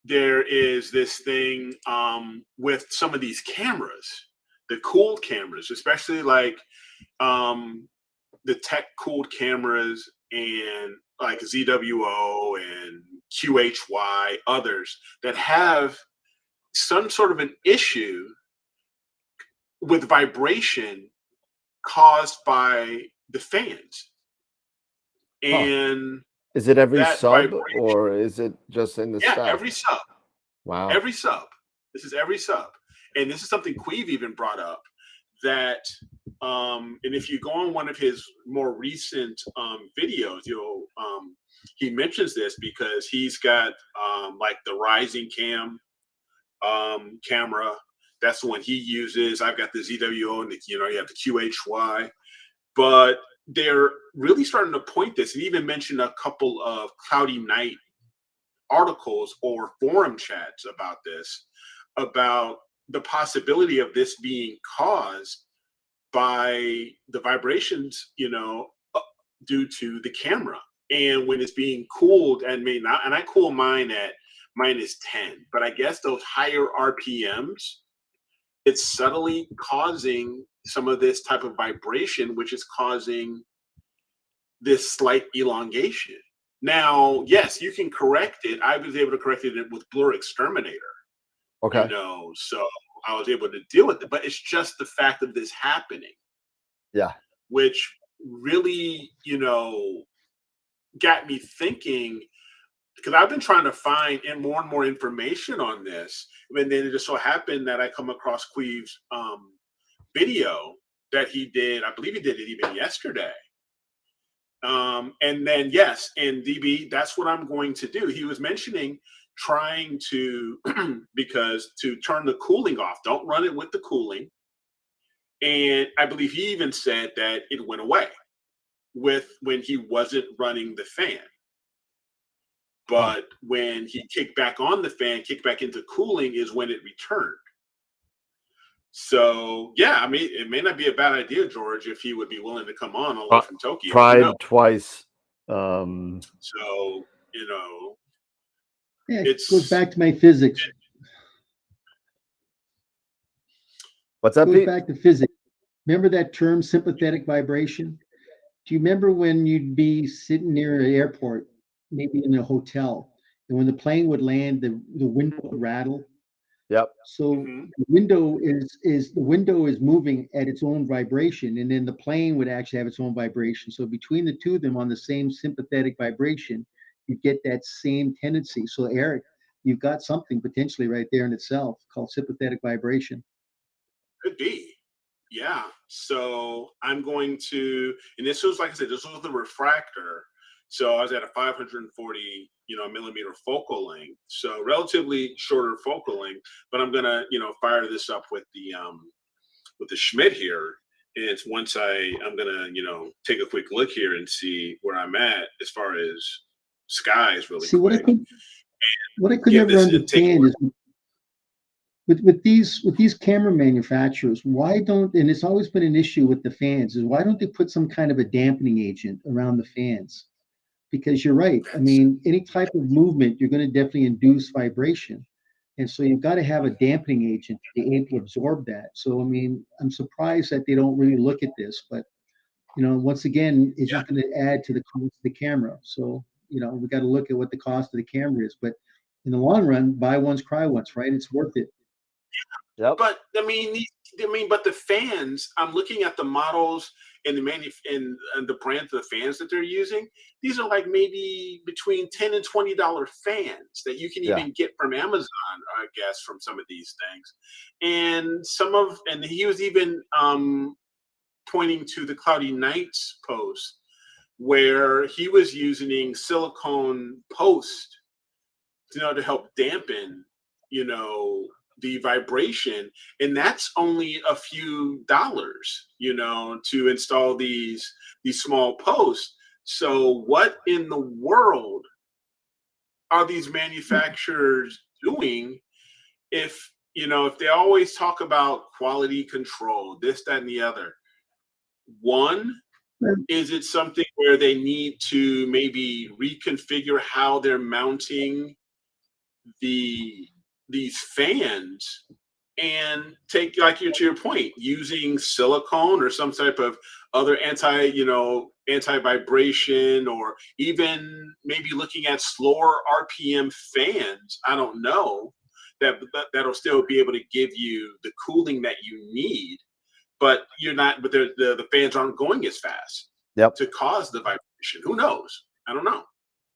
There is this thing with some of these cameras, the cooled cameras, especially like the tech cooled cameras and like ZWO and QHY, others that have some sort of an issue with vibration caused by the fans. And is it every sub or is it just in the stack? Every sub. Wow. Every sub. This is every sub. And this is something Queeve even brought up, that and if you go on one of his more recent videos, you'll he mentions this because he's got like the rising cam camera. That's the one he uses. I've got the ZWO and you have the QHY, but they're really starting to point this, and even mentioned a couple of Cloudy Night articles or forum chats about this, about the possibility of this being caused by the vibrations, due to the camera. And when it's being cooled and I cool mine at -10, but I guess those higher RPMs, it's subtly causing some of this type of vibration, which is causing this slight elongation. Now, yes, you can correct it. I was able to correct it with Blur Exterminator. Okay. So I was able to deal with it, but it's just the fact of this happening. Yeah. Which really, got me thinking, because I've been trying to find more and more information on this. And then it just so happened that I come across Queeve's video that he did. I believe he did it even yesterday. And then, yes, and DB, that's what I'm going to do. He was mentioning trying to, because to turn the cooling off, don't run it with the cooling. And I believe he even said that it went away when he wasn't running the fan. But when he kicked back on the fan, kicked back into cooling, is when it returned. So, yeah, I mean, it may not be a bad idea, George, if he would be willing to come on all the way from Tokyo. Tried twice. So, yeah, it goes back to my physics. What's that, Pete? Pete? Back to physics. Remember that term, sympathetic vibration? Do you remember when you'd be sitting near an airport, maybe in a hotel, and when the plane would land, the window would rattle? Yep. So the window is moving at its own vibration, and then the plane would actually have its own vibration. So between the two of them on the same sympathetic vibration, you get that same tendency. So Eric, you've got something potentially right there in itself called sympathetic vibration. Could be. Yeah. So I'm going to, and this was, like I said, this was the refractor. So I was at a 540, millimeter focal length. So relatively shorter focal length, but I'm gonna, fire this up with the Schmidt here. And it's once I'm gonna, take a quick look here and see where I'm at as far as skies really quick. What I could never understand is with these camera manufacturers, why don't, and it's always been an issue with the fans, is why don't they put some kind of a dampening agent around the fans? Because you're right. I mean, any type of movement, you're going to definitely induce vibration. And so you've got to have a dampening agent to be able to absorb that. So, I mean, I'm surprised that they don't really look at this, but, once again, it's just going to add to the cost of the camera. So, we got to look at what the cost of the camera is. But in the long run, buy once, cry once, right? It's worth it. Yep. But but the fans, I'm looking at the models and the brands of the fans that they're using. These are like maybe between $10 and $20 fans that you can even get from Amazon I guess, from some of these things. And he was even pointing to the Cloudy Nights post where he was using silicone post, to help dampen, the vibration. And that's only a few dollars, to install these small posts. So what in the world are these manufacturers doing if they always talk about quality control, this, that, and the other? One, is it something where they need to maybe reconfigure how they're mounting these fans and take, like, to your point, using silicone or some type of other anti-vibration, or even maybe looking at slower RPM fans? I don't know, that'll still be able to give you the cooling that you need, but the fans aren't going as fast to cause the vibration. Who knows? I don't know.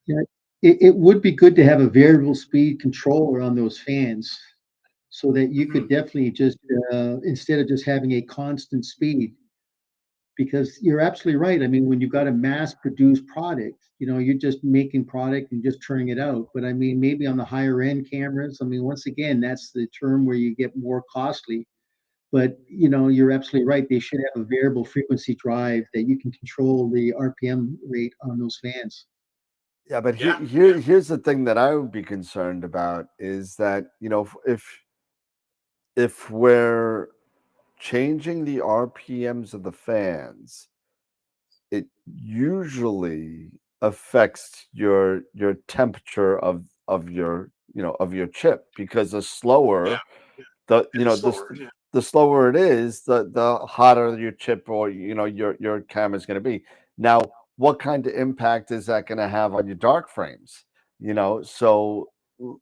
Yeah, it would be good to have a variable speed controller on those fans, so that you could definitely just instead of just having a constant speed, because you're absolutely right. I mean, when you've got a mass produced product, you're just making product and just turning it out. But I mean, maybe on the higher end cameras, I mean, once again, that's the term where you get more costly. But you're absolutely right. They should have a variable frequency drive that you can control the RPM rate on those fans. Yeah, but here's the thing that I would be concerned about is that, if we're changing the RPMs of the fans, it usually affects your temperature of your of your chip, because the slower the slower it is, the hotter your chip or your camera is going to be. Now, what kind of impact is that going to have on your dark frames? So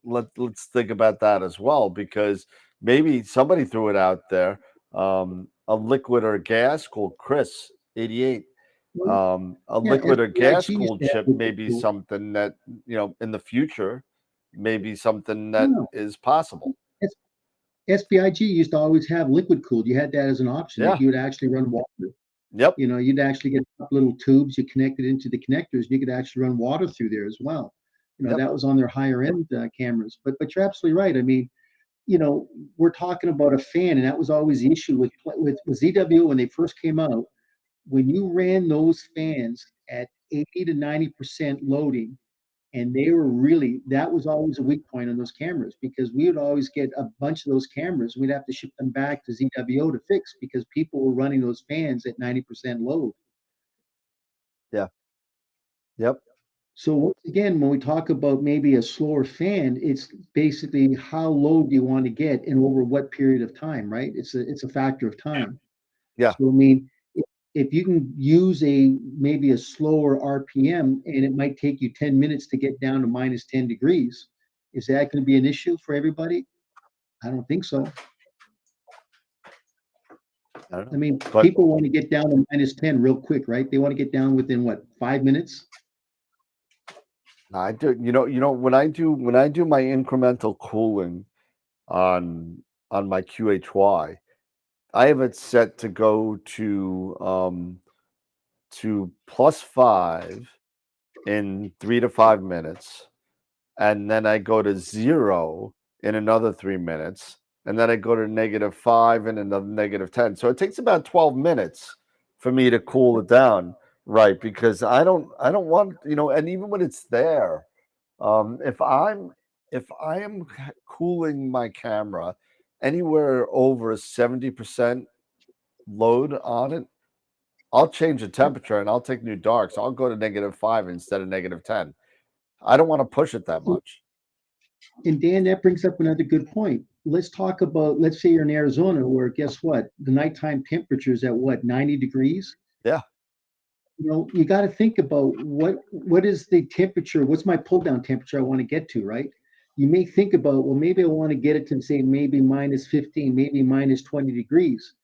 let's think about that as well, because maybe somebody threw it out there, a liquid or gas cooled Chris 88. A liquid or gas cooled chip may be something that in the future, maybe something that is possible. SPIG used to always have liquid cooled. You had that as an option. If you would actually run water. Yep. You'd actually get little tubes you connected into the connectors. You could actually run water through there as well. That was on their higher end cameras. But you're absolutely right. I mean, we're talking about a fan, and that was always the issue with ZWO when they first came out. When you ran those fans at 80 to 90% loading, and that was always a weak point on those cameras, because we would always get a bunch of those cameras. We'd have to ship them back to ZWO to fix, because people were running those fans at 90% load. Yeah. Yep. So once again, when we talk about maybe a slower fan, it's basically how low do you want to get and over what period of time, right? It's a factor of time. Yeah. So I mean, if you can use maybe a slower RPM, and it might take you 10 minutes to get down to minus 10 degrees, is that going to be an issue for everybody? I don't think so. I mean, people want to get down to minus 10 real quick, right? They want to get down within 5 minutes? I do. When I do my incremental cooling on my QHY, I have it set to go to +5 in 3 to 5 minutes, and then I go to 0 in another 3 minutes, and then I go to -5 in another -10. So it takes about 12 minutes for me to cool it down, right? Because I don't want, and even when it's there, if I am cooling my camera anywhere over 70% load on it, I'll change the temperature and I'll take new darks. I'll go to -5 instead of -10. I don't want to push it that much. And Dan, that brings up another good point. Let's talk about, let's say you're in Arizona, where guess what? The nighttime temperature is at 90 degrees? Yeah. You got to think about what is the temperature? What's my pull down temperature I want to get to, right? You may think about, well, maybe I want to get it to, say, maybe -15, maybe -20 degrees.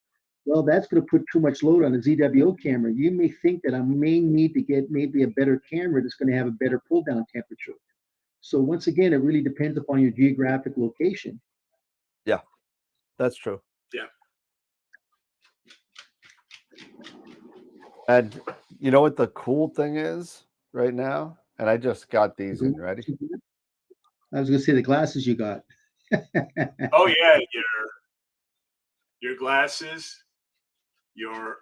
Well, that's going to put too much load on a ZWO camera. You may think that I may need to get maybe a better camera that's going to have a better pull down temperature. So once again, it really depends upon your geographic location. Yeah, that's true. Yeah. And you know what the cool thing is right now? And I just got these in. Ready? I was going to say the glasses you got. Oh yeah, your glasses, your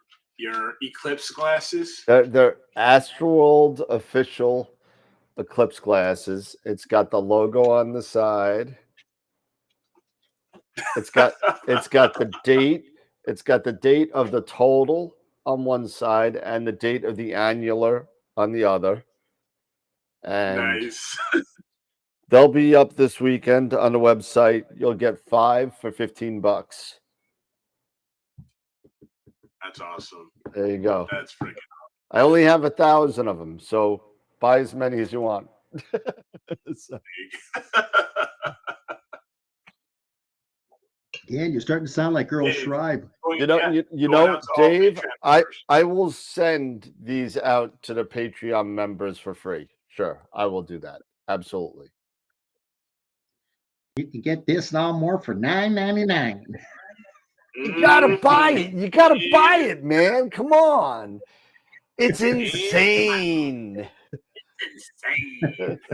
eclipse glasses. They're AstroWorld official eclipse glasses. It's got the logo on the side. It's got the date. It's got the date of the total on one side and the date of the annular on the other. And Nice. they'll be up this weekend on the website. You'll get 5 for $15. That's awesome. There you go. That's freaking. I only have 1,000 of them, so buy as many as you want. So, Dan, you're starting to sound like Earl Dave, Schreiber. you know, going know, out to all Dave, Patreon I will send these out to the Patreon members for free. Sure, I will do that. Absolutely. You can get this and all more for $9.99. You gotta buy it. You gotta buy it, man. Come on. It's insane. Insane.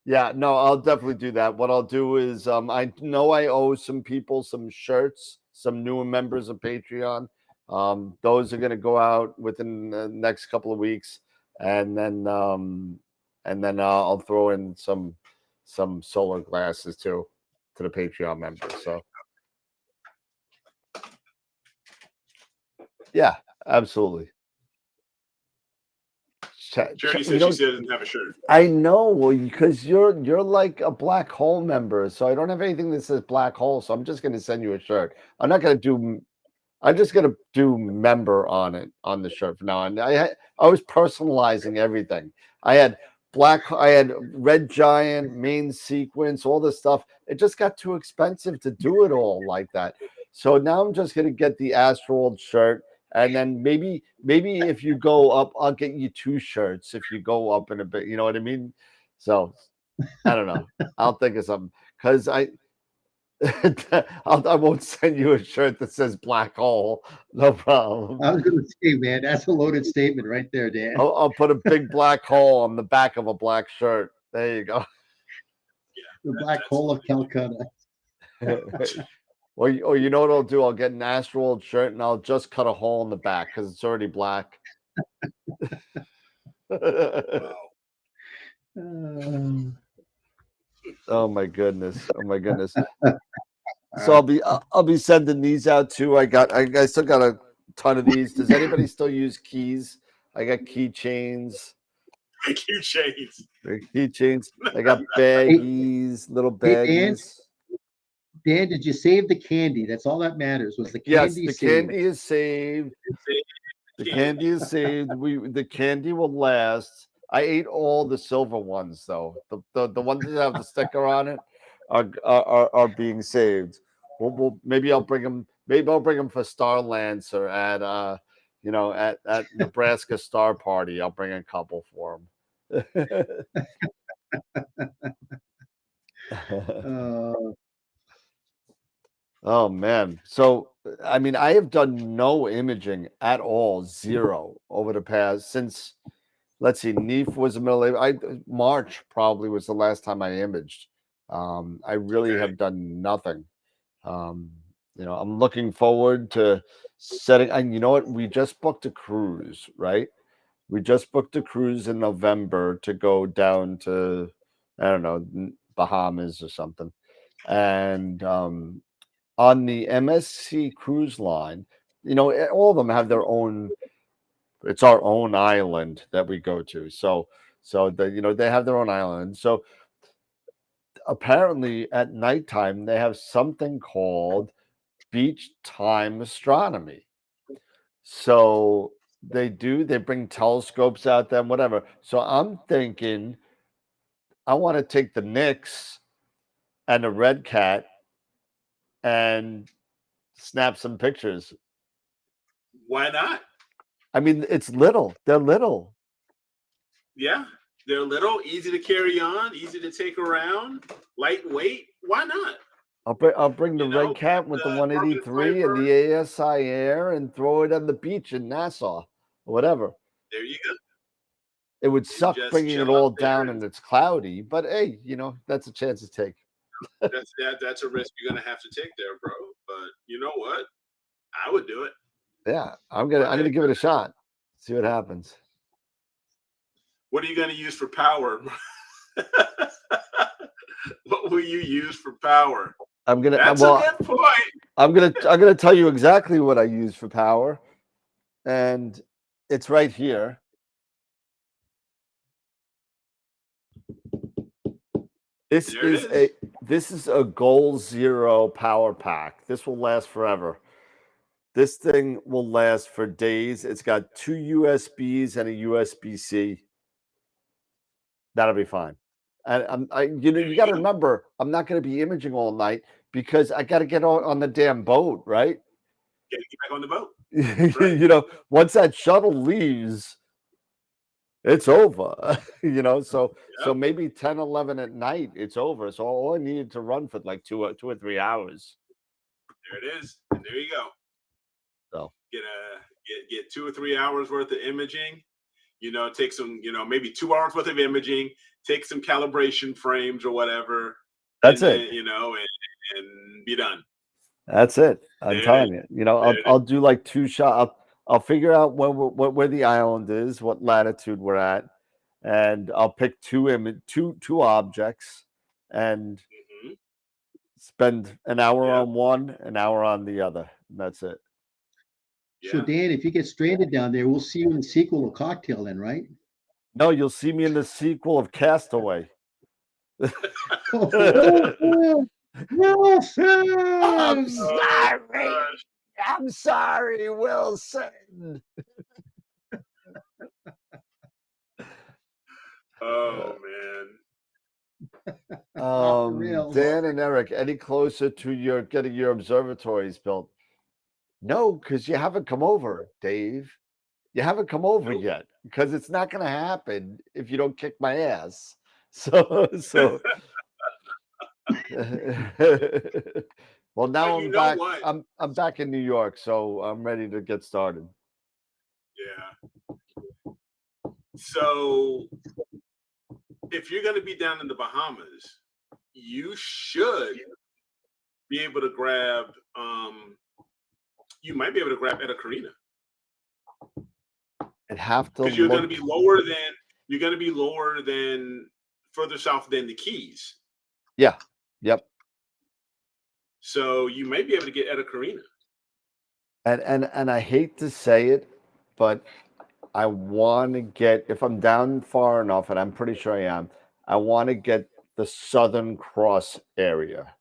Yeah, no, I'll definitely do that. What I'll do is I know I owe some people some shirts, some newer members of Patreon. Those are gonna go out within the next couple of weeks, and then I'll throw in some solar glasses too to the Patreon members. So yeah, absolutely. Charity says she doesn't have a shirt. I know, well, because you're like a black hole member, so I don't have anything that says black hole. So I'm just going to send you a shirt. I'm just going to do member on it on the shirt from now on. I was personalizing everything. I had red giant, main sequence, all this stuff. It just got too expensive to do it all like that. So now I'm just going to get the AstroWorld shirt. And then maybe if you go up, I'll get you 2 shirts if you go up in a bit. You know what I mean? So I don't know. I'll think of something because I won't send you a shirt that says black hole. No problem. I was going to say, man, that's a loaded statement right there, Dan. I'll put a big black hole on the back of a black shirt. There you go. The black hole of Calcutta. Or you know what I'll do? I'll get an AstroWorld shirt and I'll just cut a hole in the back because it's already black. Oh my goodness! Oh my goodness! So I'll be sending these out too. I still got a ton of these. Does anybody still use keys? I got keychains. Keychains. I got baggies, little baggies. Dan, did you save the candy? That's all that matters. Was the candy saved? Candy is saved. The candy is saved. The candy will last. I ate all the silver ones though. The ones that have the sticker on it are being saved. Maybe I'll bring them. Maybe I'll bring them for Star Lancer at at Nebraska Star Party. I'll bring a couple for them. Oh man. So I mean, I have done no imaging at all, 0 over the past since. Let's see, NEAF was the middle of March probably was the last time I imaged. I really have done nothing. I'm looking forward to setting. And you know what? We just booked a cruise, right? We just booked a cruise in November to go down to, I don't know, Bahamas or something. And on the MSC cruise line, all of them have their own. It's our own island that we go to. So they have their own island. So apparently at nighttime they have something called beach time astronomy. So they bring telescopes out there, whatever. So I'm thinking I want to take the Nix and the Red Cat and snap some pictures. Why not? I mean, it's little. They're little. Yeah. They're little, easy to carry on, easy to take around, lightweight. Why not? I'll bring the You know, Red Cat with the 183 and the ASI Air and throw it on the beach in Nassau or whatever. There you go. It would suck just bringing it chill all out there down and- and it's cloudy, but hey, you know, that's a chance to take. That's a risk you're gonna have to take there, bro. But you know what? I would do it. Yeah, I'm gonna give it a shot. See what happens. What are you gonna use for power? What will you use for power? I'm gonna. That's well, a good point. I'm gonna tell you exactly what I use for power, and it's right here. This is a Goal Zero power pack. This will last forever. This thing will last for days. It's got 2 USBs and a USB-C. That'll be fine. And you got to remember, I'm not going to be imaging all night because I got to get on the damn boat, right? Get back on the boat. Right. You know, once that shuttle leaves, it's over. You know, so maybe 10, 11 at night, it's over. So all I needed to run for like 2 or 3 hours. There it is. And there you go. So get 2 or 3 hours worth of imaging. You know, take some, maybe 2 hours worth of imaging, take some calibration frames or whatever. That's it. Then, and be done. That's it. I'm telling you. You know, I'll do like 2 shots. I'll figure out where the island is, what latitude we're at, and I'll pick two objects and spend an hour on one, an hour on the other. And that's it. So Dan, if you get stranded down there, we'll see you in the sequel of Cocktail then, right? No, you'll see me in the sequel of Castaway. Wilson! I'm sorry. I'm sorry, Wilson. Oh man. Dan and Eric, any closer to getting your observatories built? No, because you haven't come over, Dave. You haven't come over yet because it's not going to happen if you don't kick my ass. So. Well, now I'm back. I'm back in New York, so I'm ready to get started. Yeah. So, if you're going to be down in the Bahamas, you should be able to grab. You might be able to grab Eta Carina. I'd have to because you're going to be lower than further south than the Keys. Yeah. Yep. So you may be able to get Eta Carina. And I hate to say it, but I want to get, if I'm down far enough, and I'm pretty sure I am, I want to get the Southern Cross area.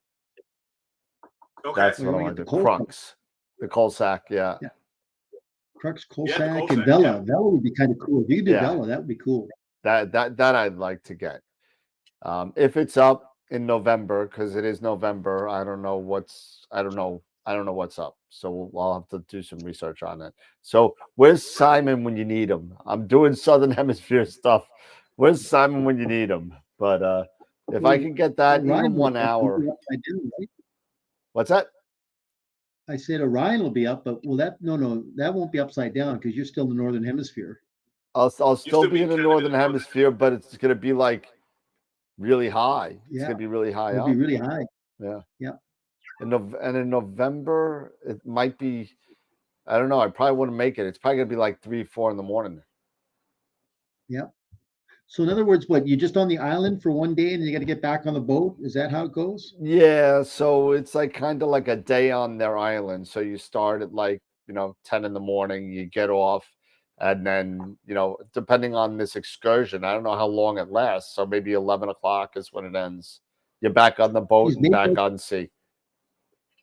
Okay. That's what I want to do. Crux. The Colsac, yeah. Crux, Colsac, and Vela. Yeah. Vela would be kind of cool. If you could do Vela, that would be cool. That I'd like to get. If it's up in November, because it is November, I don't know what's up. So I'll have to do some research on it. So where's Simon when you need him? I'm doing Southern Hemisphere stuff. Where's Simon when you need him? But if I can get that even 1 hour. What's that? I said Orion will be up, but that won't be upside down because you're still in the Northern Hemisphere. I'll still be in the Northern Hemisphere, but it's going to be like really high. It's going to be really high. It'll be really high. Yeah. Yeah. And in November, it might be, I don't know. I probably wouldn't make it. It's probably going to be like 3, 4 in the morning. Yeah. So in other words, what, you're just on the island for one day and you got to get back on the boat? Is that how it goes? Yeah. So it's like kind of like a day on their island. So you start at like, 10 in the morning, you get off. And then, depending on this excursion, I don't know how long it lasts. So maybe 11 o'clock is when it ends. You're back on the boat and back on sea.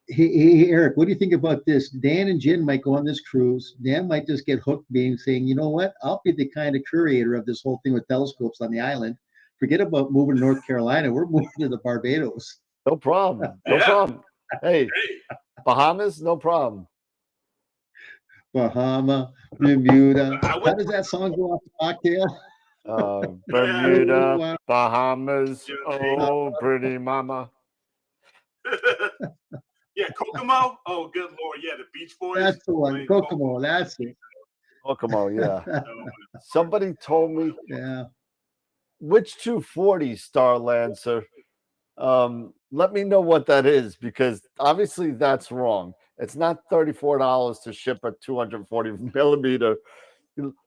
Hey, Eric, what do you think about this? Dan and Jen might go on this cruise. Dan might just get hooked saying, you know what? I'll be the kind of curator of this whole thing with telescopes on the island. Forget about moving to North Carolina. We're moving to the Barbados. No problem. No problem. Hey, Bahamas, no problem. Bahama, Bermuda. How does that song go off the Cocktail? Bermuda, Wow. Bahamas. Yeah. Oh, pretty mama. Yeah, Kokomo. Oh, good lord. Yeah, the Beach Boys. That's the one. playing Kokomo. That's it. Kokomo, yeah. Oh, Somebody told me Yeah. which 240 Star Lancer. Let me know what that is, because obviously that's wrong. It's not $34 to ship a 240 millimeter.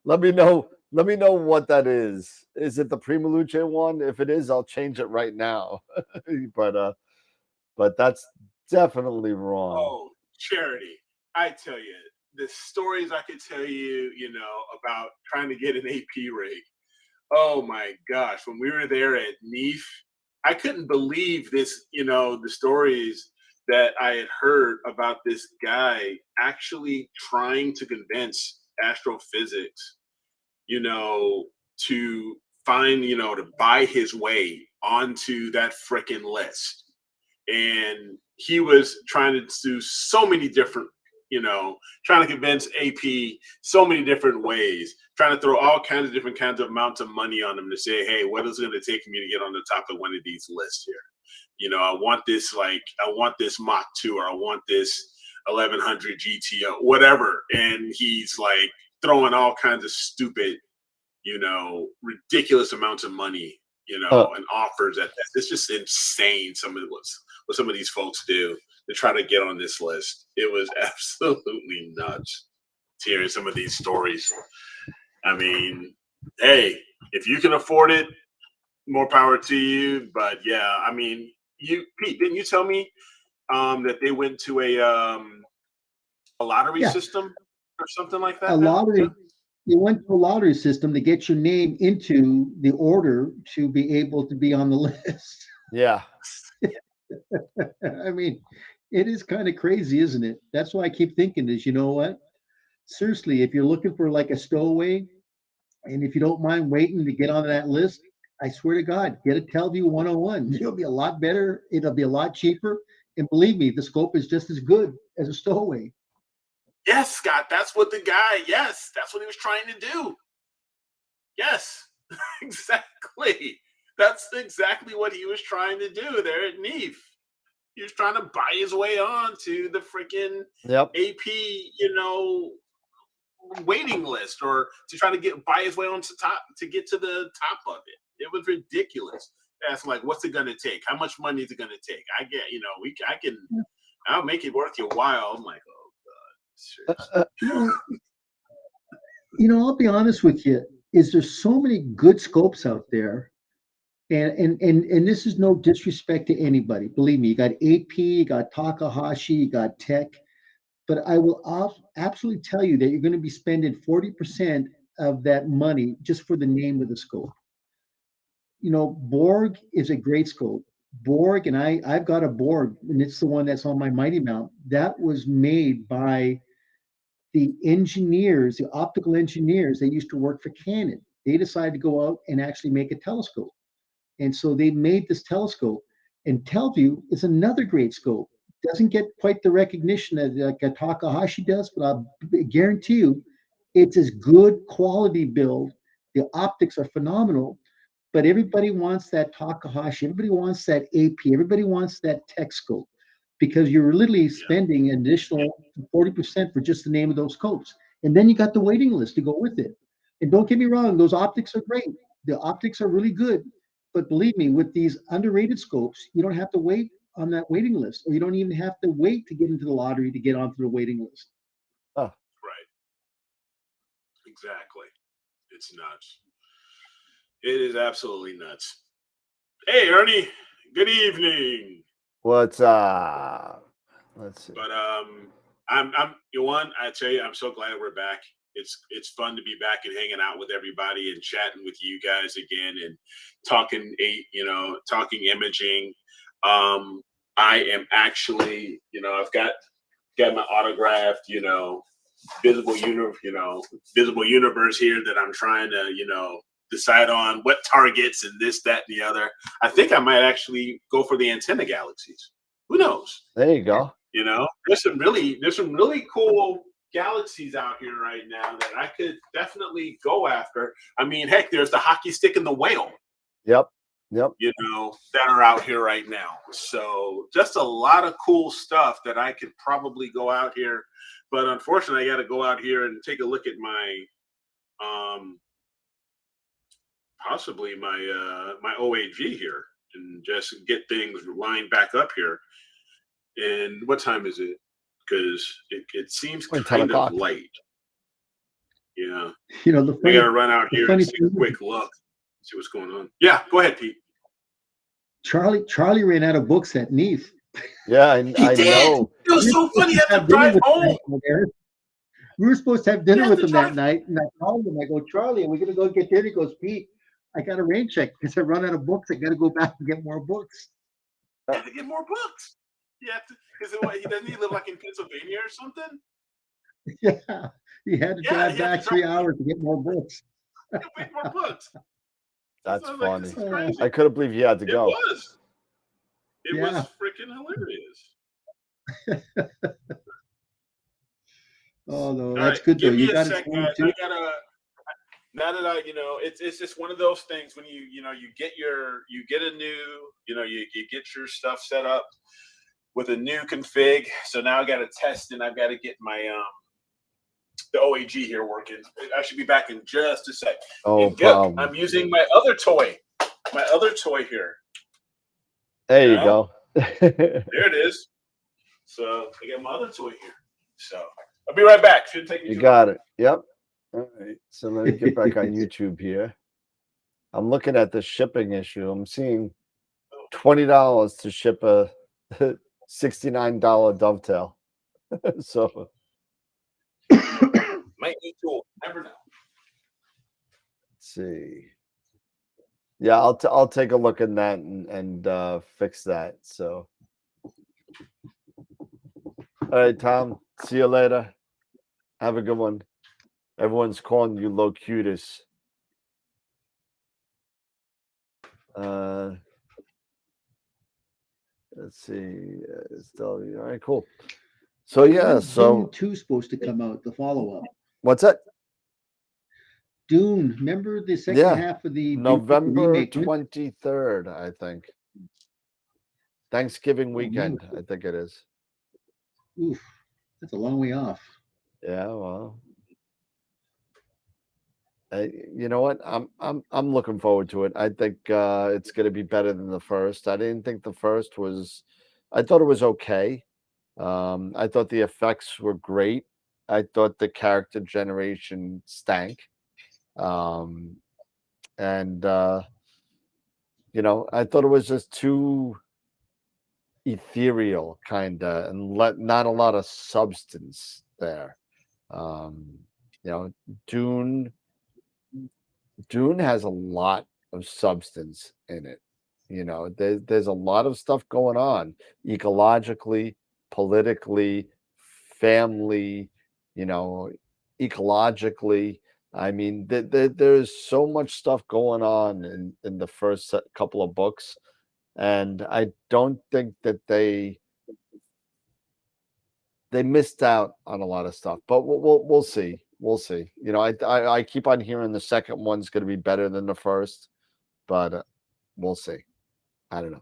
Let me know what that is. Is it the Primaluce one? If it is, I'll change it right now. But that's definitely wrong. oh, Charity. I tell you, the stories I could tell you, about trying to get an AP rig. Oh my gosh, when we were there at NEAF, I couldn't believe this, the stories that I had heard about this guy actually trying to convince astrophysics, to find, to buy his way onto that frickin' list. And he was trying to do so many different, trying to convince AP so many different ways, trying to throw all kinds of different kinds of amounts of money on them to say, hey, what is it going to take me to get on the top of one of these lists here? I want this Mach 2, or I want this 1100 GTO, whatever. And he's like throwing all kinds of stupid, ridiculous amounts of money, and offers at that. It's just insane. What some of these folks do to try to get on this list. It was absolutely nuts hearing some of these stories. I mean, hey, if you can afford it, more power to you. But yeah, I mean, Pete, didn't you tell me that they went to a lottery system or something like that? A lottery. You went to a lottery system to get your name into the order to be able to be on the list. Yeah. I mean, it is kind of crazy, isn't it? That's why I keep thinking is, you know what? Seriously, if you're looking for like a stowaway, and if you don't mind waiting to get on that list, I swear to God, get a Telview 101. It'll be a lot better. It'll be a lot cheaper. And believe me, the scope is just as good as a stowaway. Yes, Scott, that's what that's what he was trying to do. Yes, exactly. That's exactly what he was trying to do there at NEAF. He was trying to buy his way on to the freaking AP, waiting list, or to try to buy his way on to get to the top of it. It was ridiculous. That's like, what's it going to take? How much money is it going to take? I get, I'll make it worth your while. I'm like, oh God. I'll be honest with you. Is there's so many good scopes out there, and this is no disrespect to anybody. Believe me, you got AP, you got Takahashi, you got Tech, but I will absolutely tell you that you're going to be spending 40% of that money just for the name of the scope. Borg is a great scope. Borg, and I've got a Borg, and it's the one that's on my Mighty Mount. That was made by the engineers, the optical engineers that used to work for Canon. They decided to go out and actually make a telescope. And so they made this telescope. And Telview is another great scope. Doesn't get quite the recognition that like a Takahashi does, but I'll guarantee you it's as good quality build. The optics are phenomenal, but everybody wants that Takahashi. Everybody wants that AP. Everybody wants that Tech scope, because you're literally spending an additional 40% for just the name of those scopes. And then you got the waiting list to go with it. And don't get me wrong, those optics are great. The optics are really good. But believe me, with these underrated scopes, you don't have to wait on that waiting list, or you don't even have to wait to get into the lottery to get onto the waiting list. Oh. Right. Exactly. It's nuts. It is absolutely nuts. Hey, Ernie, good evening. What's up? Let's see. But I'm Yuan, I tell you, I'm so glad we're back. It's fun to be back and hanging out with everybody and chatting with you guys again and talking imaging. I am actually, I've got my autographed, visible universe here that I'm trying to, decide on what targets and this, that, and the other. I think I might actually go for the antenna galaxies. Who knows? There you go. There's some really cool galaxies out here right now that I could definitely go after. I mean, heck, there's the hockey stick and the whale. Yep. You know, that are out here right now. So just a lot of cool stuff that I could probably go out here. But unfortunately, I got to go out here and take a look at my possibly my OAG here and just get things lined back up here. And what time is it? Because it seems kind of light. Yeah. You know, I got to run out here and take a quick look, see what's going on. Yeah, go ahead, Pete. Charlie ran out of books at Neath. Yeah, I know. It was so funny. I had to drive home. We were supposed to have dinner with him that night, and I called him. I go, Charlie, are we going to go get dinner? He goes, Pete, I got a rain check because I run out of books. I got to go back and get more books. I had to get more books. Yeah, because doesn't he live like in Pennsylvania or something? Yeah, he had to drive back 3 hours to get more books. Get more books. That's funny. Like, I couldn't believe you had to go. It was freaking hilarious. Oh no, that's good though. You got it. Now that I, it's just one of those things when you get a new, you get your stuff set up with a new config. So now I got to test and I've got to get my the OAG here working. I should be back in just a sec. Oh, I'm using my other toy here. There you go. There it is. So I got my other toy here. So I'll be right back. Shouldn't take me You got it. Yep. All right. So let me get back on YouTube here. I'm looking at the shipping issue. I'm seeing $20 to ship a $69 dovetail. So might need to never know. Let's see. Yeah, I'll take a look at that and fix that. So all right, Tom. See you later. Have a good one. Everyone's calling you Locutus. Let's see. Still, all right, cool. So yeah, Dune 2's supposed to come out, the follow-up. What's that? Dune. Remember the second half of the November 23rd, I think. Thanksgiving weekend, I think it is. Oof, that's a long way off. Yeah, well, you know what? I'm looking forward to it. I think it's going to be better than the first. I didn't think the first was. I thought it was okay. I thought the effects were great. I thought the character generation stank. And I thought it was just too ethereal, kind of, and not a lot of substance there. Dune has a lot of substance in it. There's a lot of stuff going on ecologically, politically, family, ecologically. I mean, there's so much stuff going on in the first couple of books, and I don't think that they missed out on a lot of stuff. But we'll see. We'll see. I keep on hearing the second one's going to be better than the first, but we'll see. I don't know.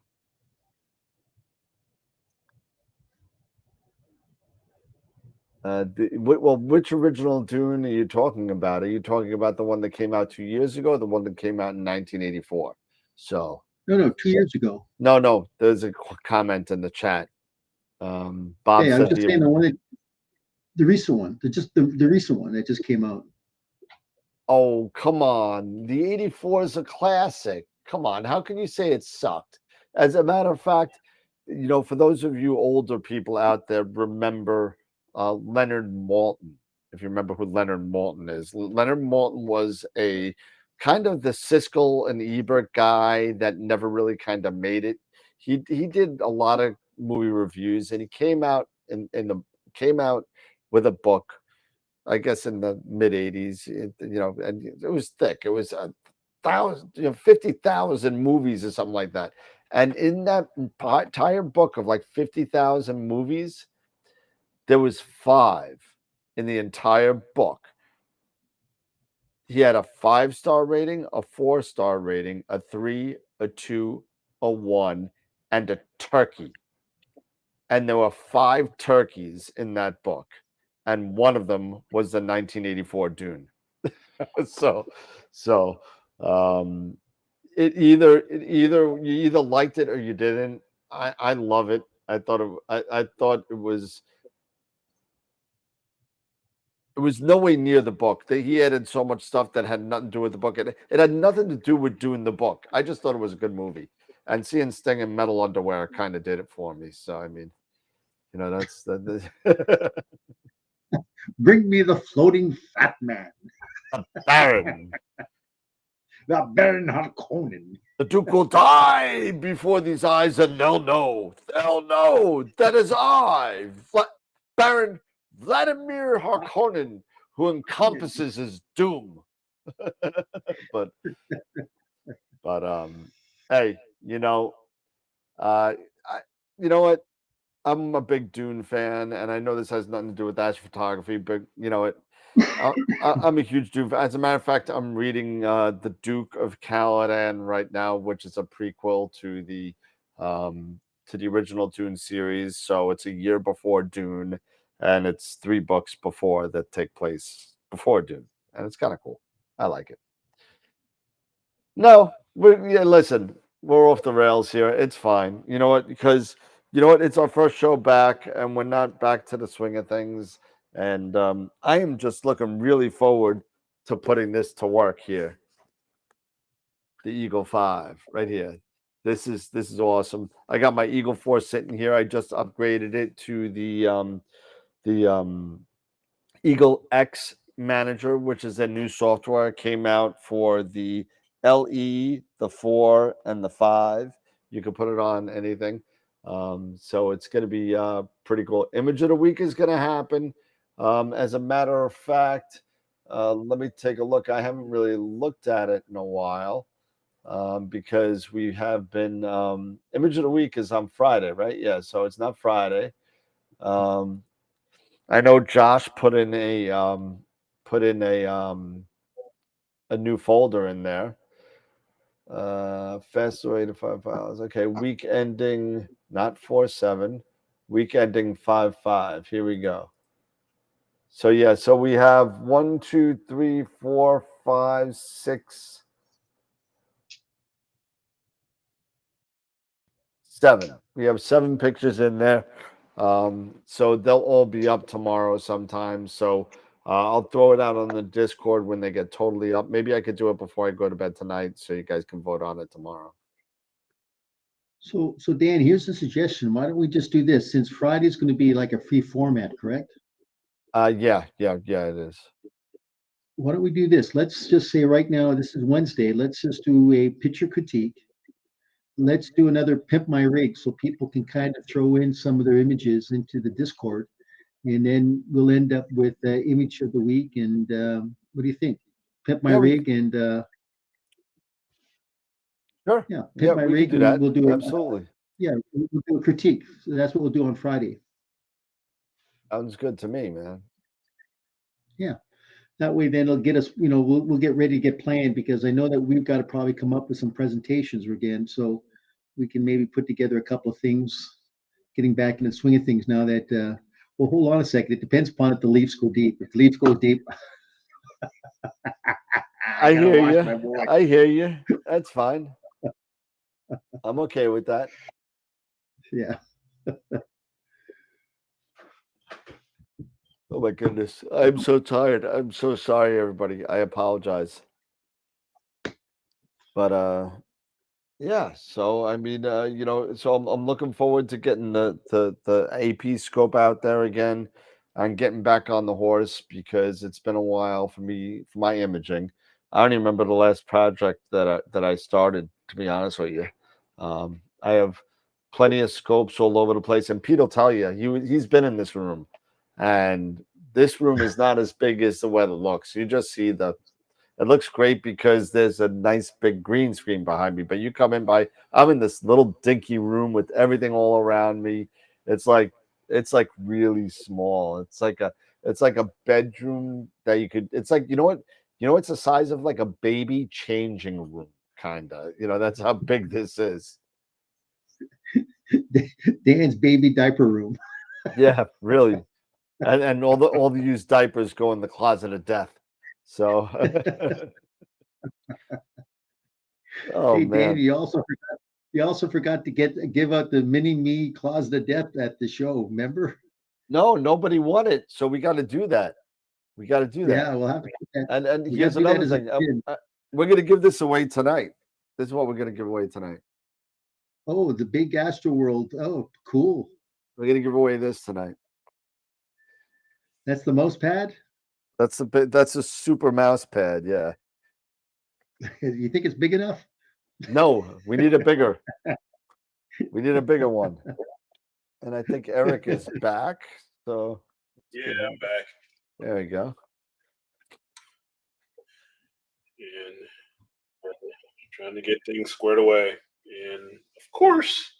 Which original Dune are you talking about? Are you talking about the one that came out 2 years ago, or the one that came out in 1984? So no, 2 years ago. No. There's a comment in the chat. Bob said I was just saying the recent one, the recent one that just came out. Oh, come on! The '84 is a classic. Come on, how can you say it sucked? As a matter of fact, for those of you older people out there, remember Leonard Maltin. If you remember who Leonard Maltin is, Leonard Maltin was a kind of the Siskel and Ebert guy that never really kind of made it. He did a lot of movie reviews, and he came out with a book, I guess in the mid '80s. And it was thick. It was 50,000 movies or something like that. And in that entire book of like 50,000 movies, there was 5 in the entire book. He had a 5-star rating, a 4-star rating, a 3, a 2, a 1, and a turkey. And there were 5 turkeys in that book, and one of them was the 1984 Dune. so it either you either liked it or you didn't. I love it. I thought it was no way near the book. He added so much stuff that had nothing to do with the book. It had nothing to do with doing the book. I just thought it was a good movie. And seeing Sting in metal underwear kind of did it for me. So I mean, you know, that's Bring me the floating fat man, Baron. the Baron Harkonnen. The Duke will die before these eyes, and they'll know that is I, Baron Vladimir Harkonnen, who encompasses his doom. but hey, you know what? I'm a big Dune fan, and I know this has nothing to do with astrophotography, but you know it. I'm a huge Dune fan. As a matter of fact, I'm reading The Duke of Caladan right now, which is a prequel to the original Dune series. So it's a year before Dune, and it's 3 books before that take place before Dune, and it's kind of cool. I like it. No, listen, we're off the rails here. It's fine. You know what? Because you know what? It's our first show back, and we're not back to the swing of things. And I am just looking really forward to putting this to work here. The Eagle 5 right here. This is awesome. I got my Eagle 4 sitting here. I just upgraded it to the Eagle X Manager, which is a new software. It came out for the LE, the 4, and the 5. You can put it on anything. So it's going to be pretty cool. Image of the week is going to happen. As a matter of fact, let me take a look. I haven't really looked at it in a while because we have been image of the week is on Friday, right? Yeah, so it's not Friday. I know Josh put in a new folder in there. Fast way to 5 files. Okay, week ending not 4/7, week ending 5/5. Here we go. So yeah, so we have 1, 2, 3, 4, 5, 6, 7. We have 7 pictures in there. So they'll all be up tomorrow sometime. So I'll throw it out on the Discord when they get totally up. Maybe I could do it before I go to bed tonight so you guys can vote on it tomorrow. So Dan, here's a suggestion. Why don't we just do this? Since Friday's going to be like a free format, correct? Yeah, it is. Why don't we do this? Let's just say right now, this is Wednesday. Let's just do a picture critique. Let's do another Pimp My Rig so people can kind of throw in some of their images into the Discord. And then we'll end up with the image of the week. And what do you think? Pimp My Rig and sure. Yeah, Pimp My Rig. We'll do it. Absolutely. We'll do a critique. So that's what we'll do on Friday. Sounds good to me, man. Yeah. That way, then it'll get us, we'll get ready to get planned because I know that we've got to probably come up with some presentations again. So we can maybe put together a couple of things, getting back in the swing of things now that, well, hold on a second. It depends upon if the Leafs go deep. If the Leafs go deep. I hear you. That's fine. I'm okay with that. Yeah. Oh my goodness. I'm so tired. I'm so sorry, everybody. I apologize. But yeah, so I mean, so I'm looking forward to getting the AP scope out there again and getting back on the horse because it's been a while for me for my imaging. I don't even remember the last project that I started, to be honest with you. I have plenty of scopes all over the place, and Pete will tell you he's been in this room. And this room is not as big as the way it looks. You just see it looks great because there's a nice big green screen behind me. But you come in I'm in this little dinky room with everything all around me. It's like really small. It's like It's like a bedroom that you could. It's like, you know what? You know, it's the size of like a baby changing room, kind of. You know, that's how big this is. Dan's baby diaper room. Yeah, really. And all the used diapers go in the closet of death. So, oh Hey, Dan, man, you also forgot to give out the mini me closet of death at the show. Remember? no, nobody won it, so we got to do that. We got to do that. Yeah, we'll have to get that. And We here's gotta do that another as a thing. kid. We're gonna give this away tonight. This is what we're gonna give away tonight. Oh, the big AstroWorld. Oh, cool. We're gonna give away this tonight. That's the mouse pad. That's a super mouse pad. Yeah. You think it's big enough? No, we need a bigger. We need a bigger one. And I think Eric is back. So Yeah, I'm back. there we go. And trying to get things squared away. And of course,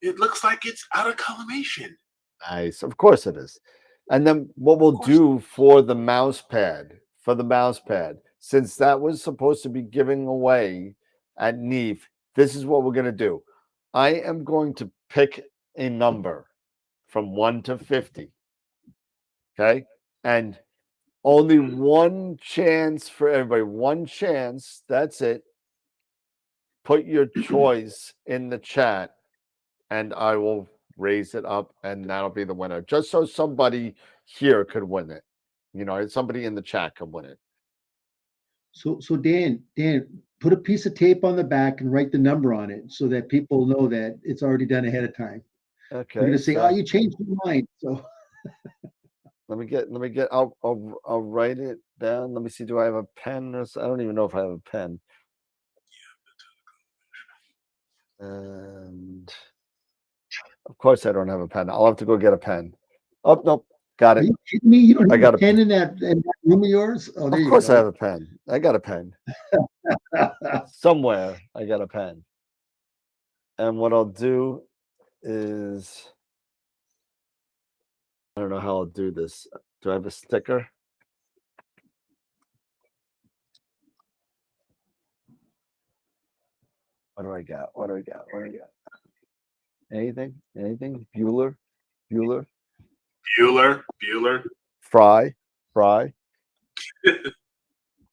it looks like it's out of collimation. Nice. Of course it is. And then what we'll do for the mouse pad, since that was supposed to be giving away at NEAF, this is what we're going to do. I am going to pick a number from 1 to 50. Okay? And only one chance for everybody. One chance. That's it. Put your choice in the chat and I will raise it up and that'll be the winner. Just so somebody here could win it. You know, somebody in the chat could win it. So Dan, put a piece of tape on the back and write the number on it so that people know that it's already done ahead of time. Okay. We're gonna say, "Oh, you changed your mind." So let me get. I'll write it down. Let me see. Do I have a pen? I don't even know if I have a pen. And of course, I don't have a pen. I'll have to go get a pen. Oh no, got it. Are you kidding me? You don't have I got a pen in that room of yours? Oh, there of you course, go. I have a pen. I got a pen somewhere. I got a pen. And what I'll do is, I don't know how I'll do this. Do I have a sticker? What do I got? What do I got? What do I got? Anything? Anything? Bueller? Fry. All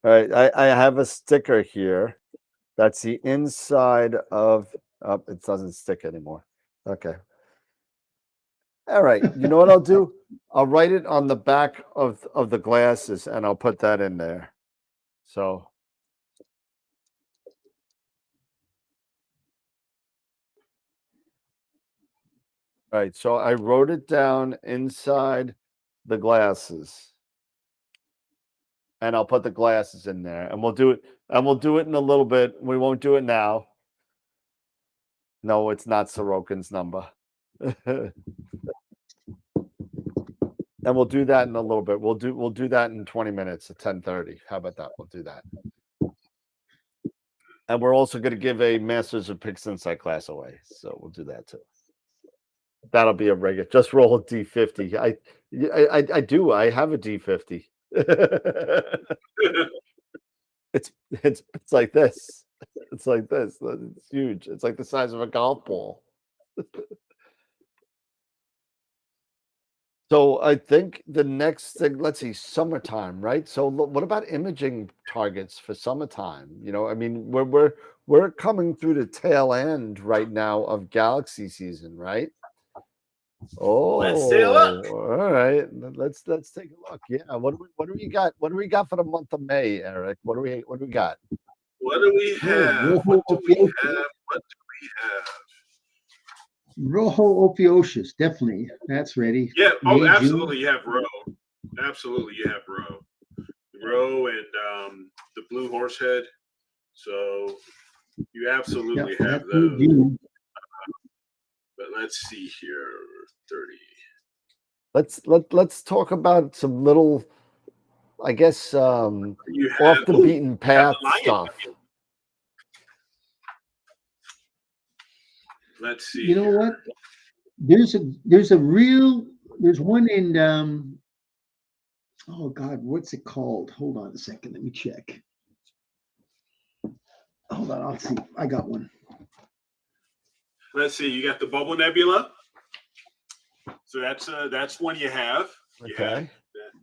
right. I have a sticker here. That's the inside of. Oh, it doesn't stick anymore. Okay. All right. You know what I'll do? I'll write it on the back of the glasses and I'll put that in there. So. All right. So I wrote it down inside the glasses. And I'll put the glasses in there and we'll do it. And we'll do it in a little bit. We won't do it now. No, it's not Sorokin's number. And we'll do that in a little bit. We'll do that in 20 minutes at 10:30. How about that? We'll do that. And we're also going to give a Masters of Pics Insight class away. So we'll do that too. That'll be a regular. Just roll a D50. I do. I have a D50. It's like this. It's like this. It's huge. It's like the size of a golf ball. So I think the next thing, let's see, summertime, right? So what about imaging targets for summertime? You know, I mean, we're coming through the tail end right now of galaxy season, right? Oh, let's take a look. All right, let's take a look. Yeah, what do we got? What do we got for the month of May, Eric? What do we got? What do we have? What do we have? Rojo Ophiuchus, definitely. That's ready. Yeah. May, Absolutely. June. You have Roe. Absolutely, you have Roe. Roe and the blue horsehead. So you absolutely have those. June. But let's see here. 30. Let's talk about some little, I guess, off the beaten path stuff. Let's see. You know what? There's one in oh God, what's it called? Hold on a second, let me check. Hold on, I'll see. I got one. Let's see. You got the Bubble Nebula. So that's one you have. Okay.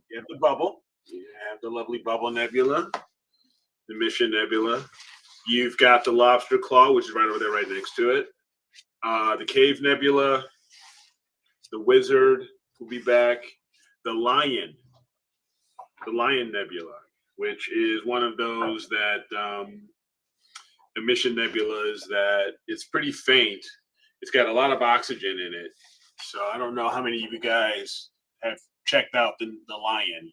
You have the Bubble. You have the lovely Bubble Nebula, the Mission Nebula. You've got the Lobster Claw, which is right over there, right next to it. The Cave Nebula, the Wizard will be back. The Lion Nebula, which is one of those that emission nebulas that it's pretty faint. It's got a lot of oxygen in it. So I don't know how many of you guys have checked out the Lion.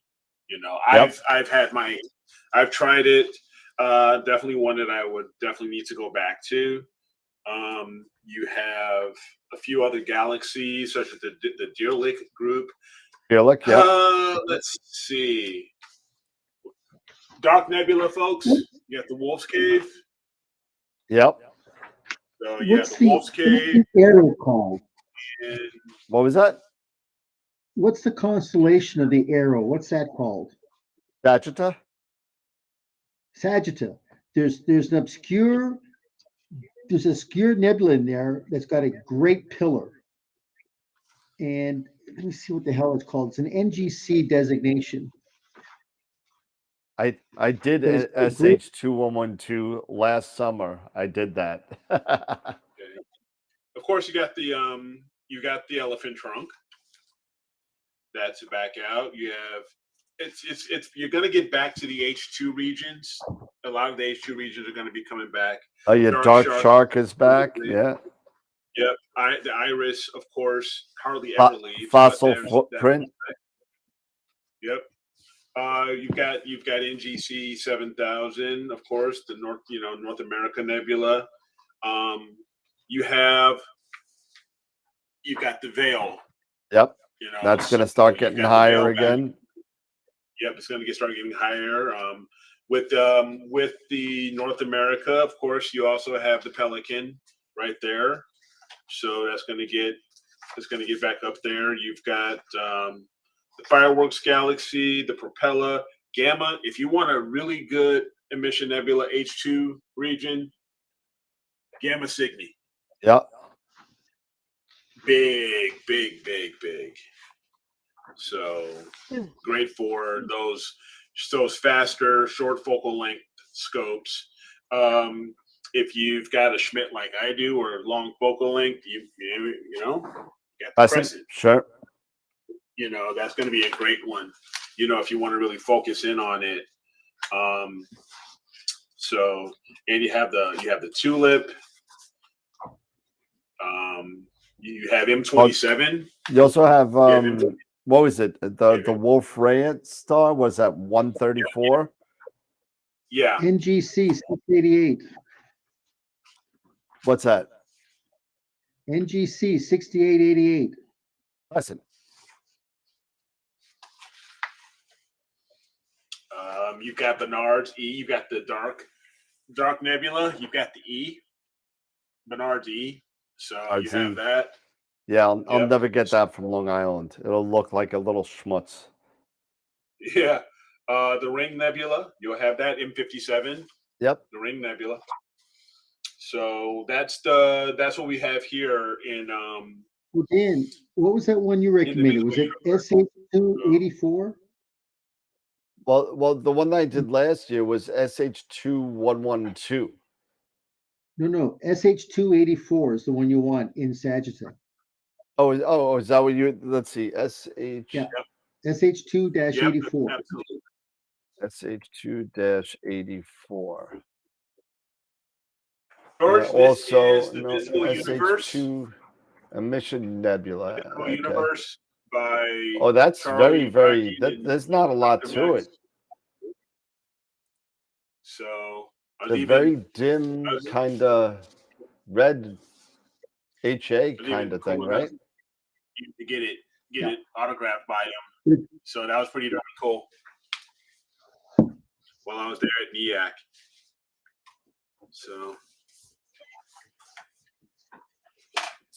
You know, Yep. I've tried it. Definitely one that I would definitely need to go back to. You have a few other galaxies, such as the Deerlick group. Deerlick, yeah. Let's see. Dark Nebula, folks. You got the Wolf's Cave. Yep. So you have What's the Wolf's Cave. what's the arrow called? And What was that? What's the constellation of the arrow? What's that called? Sagitta? Sagitta. There's an obscure nebula in there that's got a great pillar. And let me see what the hell it's called. It's an NGC designation. I did But it's great. SH2112 last summer. I did that. okay. Of course, you got the elephant trunk. That's back out. You have it's you're gonna get back to the H2 regions. A lot of the H2 regions are gonna be coming back. Oh yeah, Dark Shark is back. Yeah. Yep. The Iris, of course, hardly ever leaves. Fossil footprint. Yep. You've got NGC 7000, of course, the North America Nebula. You've got the Veil. Yep. That's going to start getting higher again. Yep, it's going to start getting higher. With the North America, of course, you also have the Pelican right there. So that's going to get back up there. You've got the Fireworks Galaxy, the Propeller, Gamma. If you want a really good emission nebula H2 region, Gamma Cygni. Yep. Big. So great for those faster, short focal length scopes. If you've got a Schmidt like I do, or long focal length, you got the Crescent. Sure. That's going to be a great one. If you want to really focus in on it. And you have the Tulip. You have M27. You also have what was it? The Wolf Rayet star? Was that 134? Yeah. NGC 688. What's that? NGC 6888. Listen. You've got Bernard's E. You've got the Dark Nebula. You've got the E. Bernard's E. So you have that. Yeah, I'll never get that from Long Island. It'll look like a little schmutz. Yeah. The Ring Nebula. You'll have that M57. Yep. The Ring Nebula. So that's what we have here in Well, Dan, what was that one you recommended? Was it SH284? Well, the one that I did last year was SH2112. No, SH284 is the one you want in Sagittarius. Oh, is that what you? Let's see, Yeah, SH2-84. Yep, absolutely. SH2-84. Also, the Visible Universe. Emission Nebula. Visible Universe by. Oh, that's Charlie very. There's not a lot to it. So the very dim kind of red HA kind of thing, right? To get it autographed by him. So that was pretty darn cool. While I was there at MEade.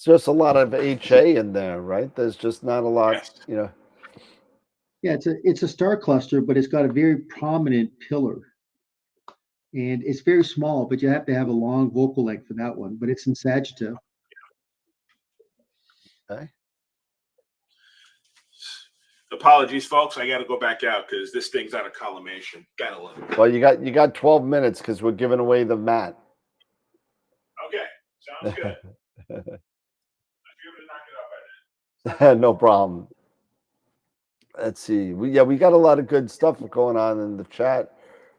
just a lot of HA in there, right? There's just not a lot, Yes. you know. Yeah, it's a star cluster, but it's got a very prominent pillar. And it's very small, but you have to have a long vocal length for that one. But it's in Sagittarius. Okay. Apologies, folks. I got to go back out because this thing's out of collimation. Gotta look. Well, you got 12 minutes because we're giving away the mat. Okay, sounds good. I'll be able to knock it out by then. No problem. Let's see. We got a lot of good stuff going on in the chat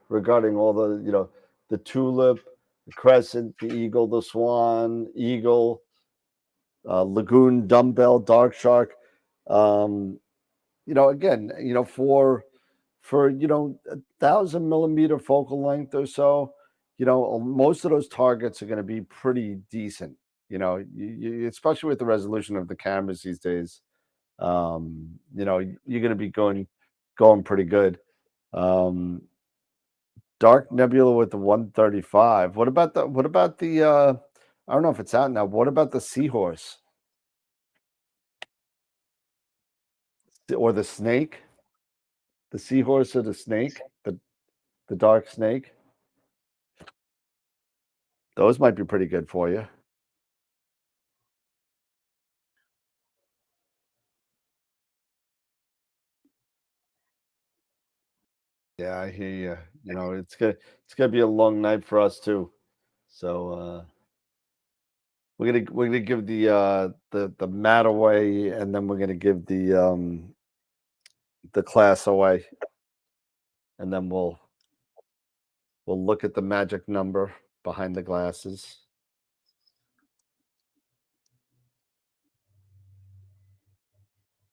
regarding all the, you know, the tulip, the crescent, the eagle, the swan, eagle, lagoon, dumbbell, dark shark. You know, again, you know, for you know 1,000 millimeter focal length or so, you know, most of those targets are going to be pretty decent. You know, especially with the resolution of the cameras these days. You know, you're going to be going pretty good. Dark Nebula with the 135. What about the I don't know if it's out now. What about the seahorse or the snake? The seahorse or the snake? The dark snake? Those might be pretty good for you. Yeah, I hear you. You know, it's gonna be a long night for us too. So we're gonna give the mat away, and then we're gonna give the class away, and then we'll look at the magic number behind the glasses.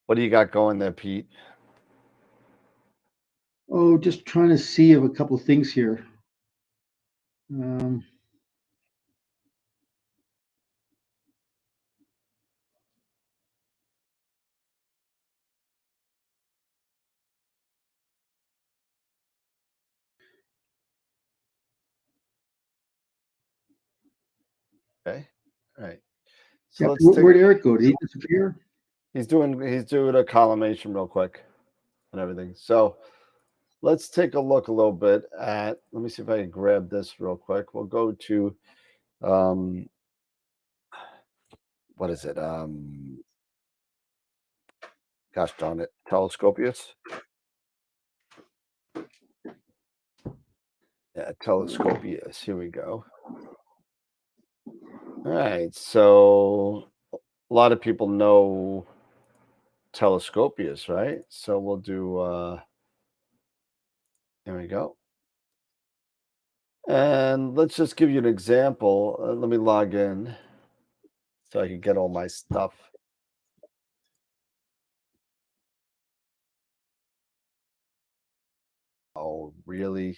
What do you got going there, Pete? Oh, just trying to see of a couple of things here. Um, Okay. All right. So yeah, let's take. where'd Eric go? Did he disappear? He's doing a collimation real quick and everything. So let's take a look a little bit at. Let me see if I can grab this real quick. We'll go to what is it? Gosh darn it, Telescopius. Yeah, Telescopius. Here we go. All right. So a lot of people know Telescopius, right? So we'll do. There we go. And let's just give you an example. Let me log in so I can get all my stuff. Oh, really?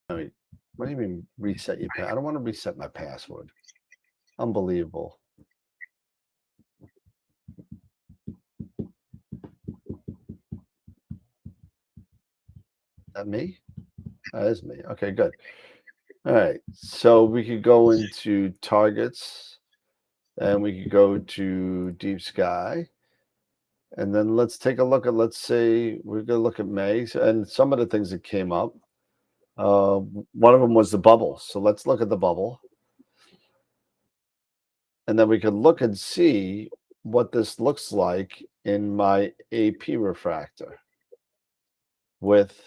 I mean, what do you mean reset your I don't want to reset my password. Unbelievable. That me? That is me. Okay, good. All right. So we could go into targets and we could go to deep sky. And then let's take a look at, let's say we're going to look at May and some of the things that came up. One of them was the bubble. So let's look at the bubble. And then we could look and see what this looks like in my AP refractor with,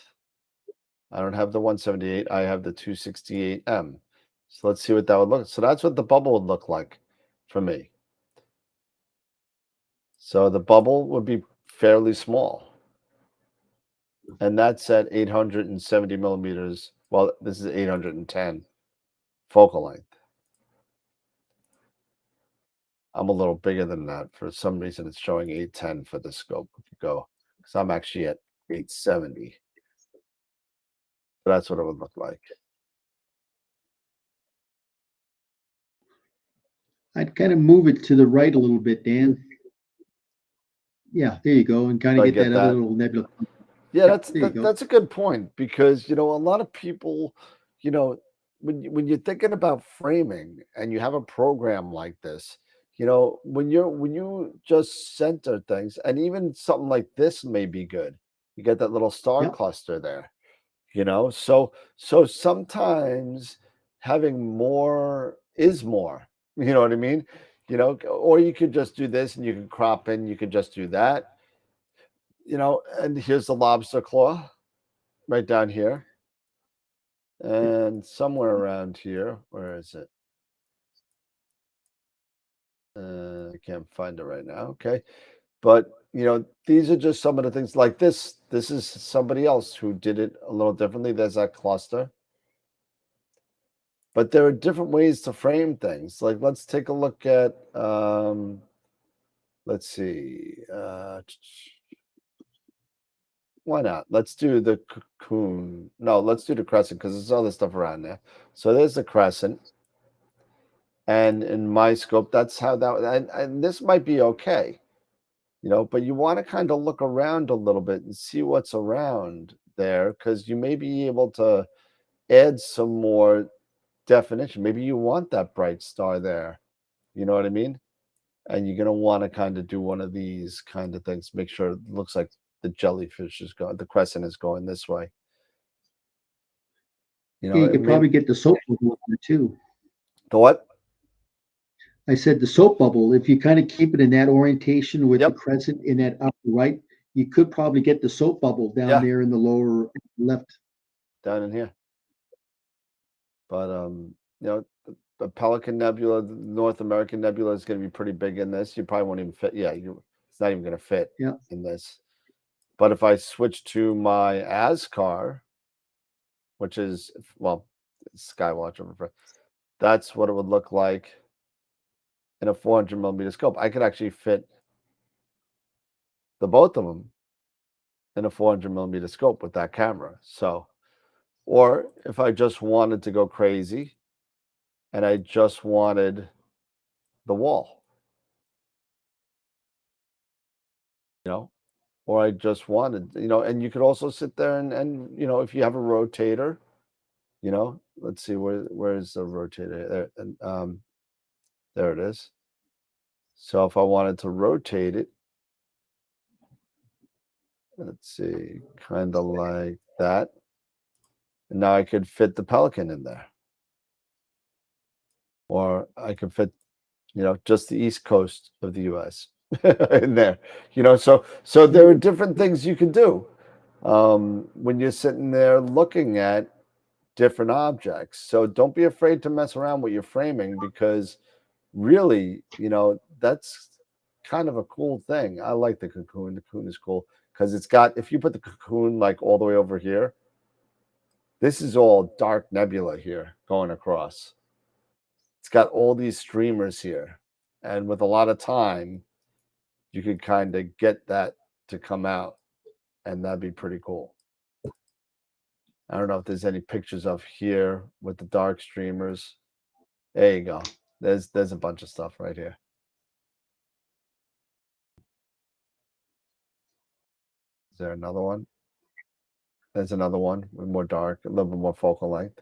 I don't have the 178, I have the 268M. So let's see what that would look. So that's what the bubble would look like for me. So the bubble would be fairly small. And that's at 870 millimeters. Well, this is 810 focal length. I'm a little bigger than that. For some reason, it's showing 810 for the scope. If you go, because I'm actually at 870. So that's what it would look like. I'd kind of move it to the right a little bit, Dan. Yeah, there you go, and kind of I get get that other that. little nebula. Yeah, Yep, there you go. that's a good point, because a lot of people, when you're thinking about framing and you have a program like this, when you just center things, and even something like this may be good. You get that little star Yep. cluster there, so sometimes having more is more. You know what I mean? Or you could just do this and you can crop in, you could just do that. And here's the lobster claw right down here. And somewhere around here, where is it? I can't find it right now. Okay. But, these are just some of the things like this. This is somebody else who did it a little differently. There's that cluster. But there are different ways to frame things. Like, let's take a look at, let's see. Why not? Let's do the cocoon. No, let's do the crescent, because there's other stuff around there. So there's the crescent. And in my scope, that's how and this might be okay, but you want to kind of look around a little bit and see what's around there, because you may be able to add some more definition. Maybe you want that bright star there. You know what I mean? And you're going to want to kind of do one of these kind of things. Make sure it looks like the jellyfish is going, the crescent is going this way. Yeah, you could probably get the soap bubble there too. The what? I said the soap bubble. If you kind of keep it in that orientation with the Yep. crescent in that upper right, you could probably get the soap bubble down there in the lower left. Down in here. But the Pelican Nebula, the North American Nebula, is going to be pretty big in this. You probably won't even fit. Yeah, it's not even going to fit in this. But if I switch to my ASCAR, which is, well, SkyWatcher, that's what it would look like in a 400 millimeter scope. I could actually fit the both of them in a 400 millimeter scope with that camera. So, or if I just wanted to go crazy and I just wanted the wall, or I just wanted, and you could also sit there and if you have a rotator, let's see, where's the rotator there, and there it is. So if I wanted to rotate it, let's see, kind of like that, and now I could fit the Pelican in there, or I could fit, just the East Coast of the U.S. in there, so there are different things you can do when you're sitting there looking at different objects. So don't be afraid to mess around with your framing, because really, that's kind of a cool thing. I like the cocoon. The cocoon is cool because it's got, if you put the cocoon like all the way over here, this is all dark nebula here going across. It's got all these streamers here. And with a lot of time, you could kind of get that to come out, and that'd be pretty cool. I don't know if there's any pictures of here with the dark streamers. There you go. There's a bunch of stuff right here. Is there another one? There's another one with more dark, a little bit more focal length.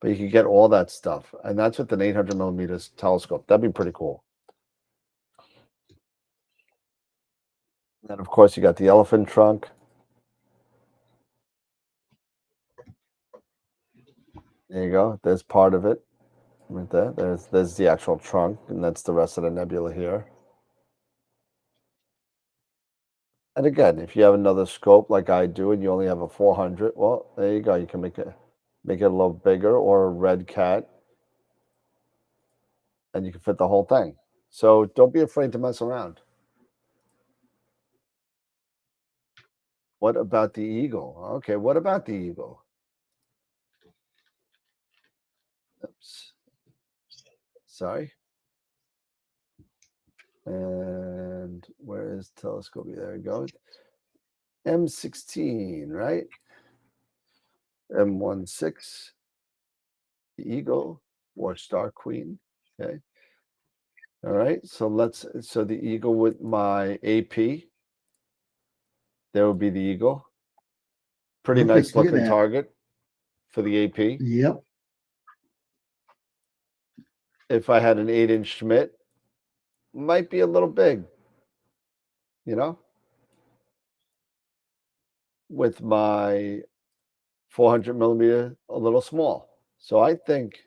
But you can get all that stuff, and that's with an 800 millimeters telescope. That'd be pretty cool. And of course, you got the elephant trunk. There you go. There's part of it right there. There's the actual trunk, and that's the rest of the nebula here. And again, if you have another scope like I do, and you only have a 400, well, there you go. You can make it a little bigger, or a red cat, and you can fit the whole thing. So don't be afraid to mess around. What about the eagle? Okay, what about the eagle? Oops. Sorry. And where is telescope? There we go. M16, right? M16, the eagle, or star queen. Okay. All right, so the eagle with my AP. There would be the eagle. Pretty Perfect. nice Look at looking that. target for the AP. Yep. If I had an 8-inch Schmidt, might be a little big, you know, with my 400 millimeter, a little small. So I think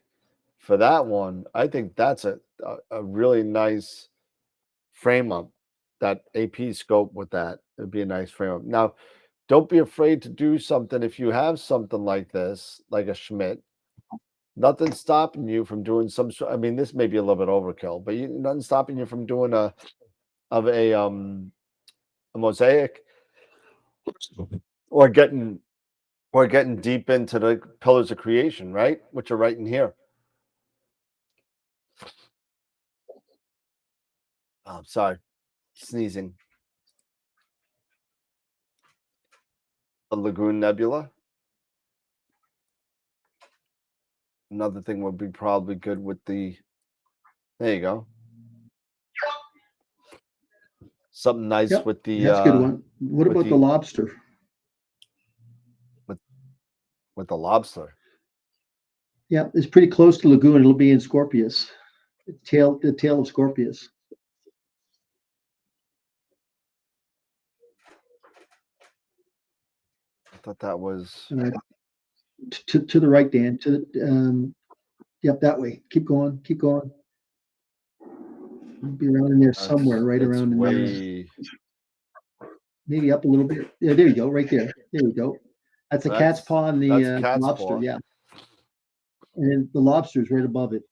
for that one, I think that's a really nice frame up. That AP scope with that, it'd be a nice frame up. Now, don't be afraid to do something if you have something like this, like a Schmidt. Nothing's stopping you from doing some. I mean, this may be a little bit overkill, but nothing's stopping you from doing a mosaic or getting deep into the pillars of creation, right? Which are right in here. Oh, sorry, sneezing. A Lagoon Nebula. Another thing would be probably good with the. There you go. Something nice Yep. with the. That's a good one. What with about the lobster? With the lobster. Yeah, it's pretty close to Lagoon. It'll be in Scorpius. The tail of Scorpius. I thought that was. To the right, Dan. To the yep, that way. Keep going. Keep going. It'll be around in there somewhere, right around in there. Maybe up a little bit. Yeah, there you go, right there. There we go. That's a cat's paw and the lobster, paw. Yeah. And the lobster is right above it.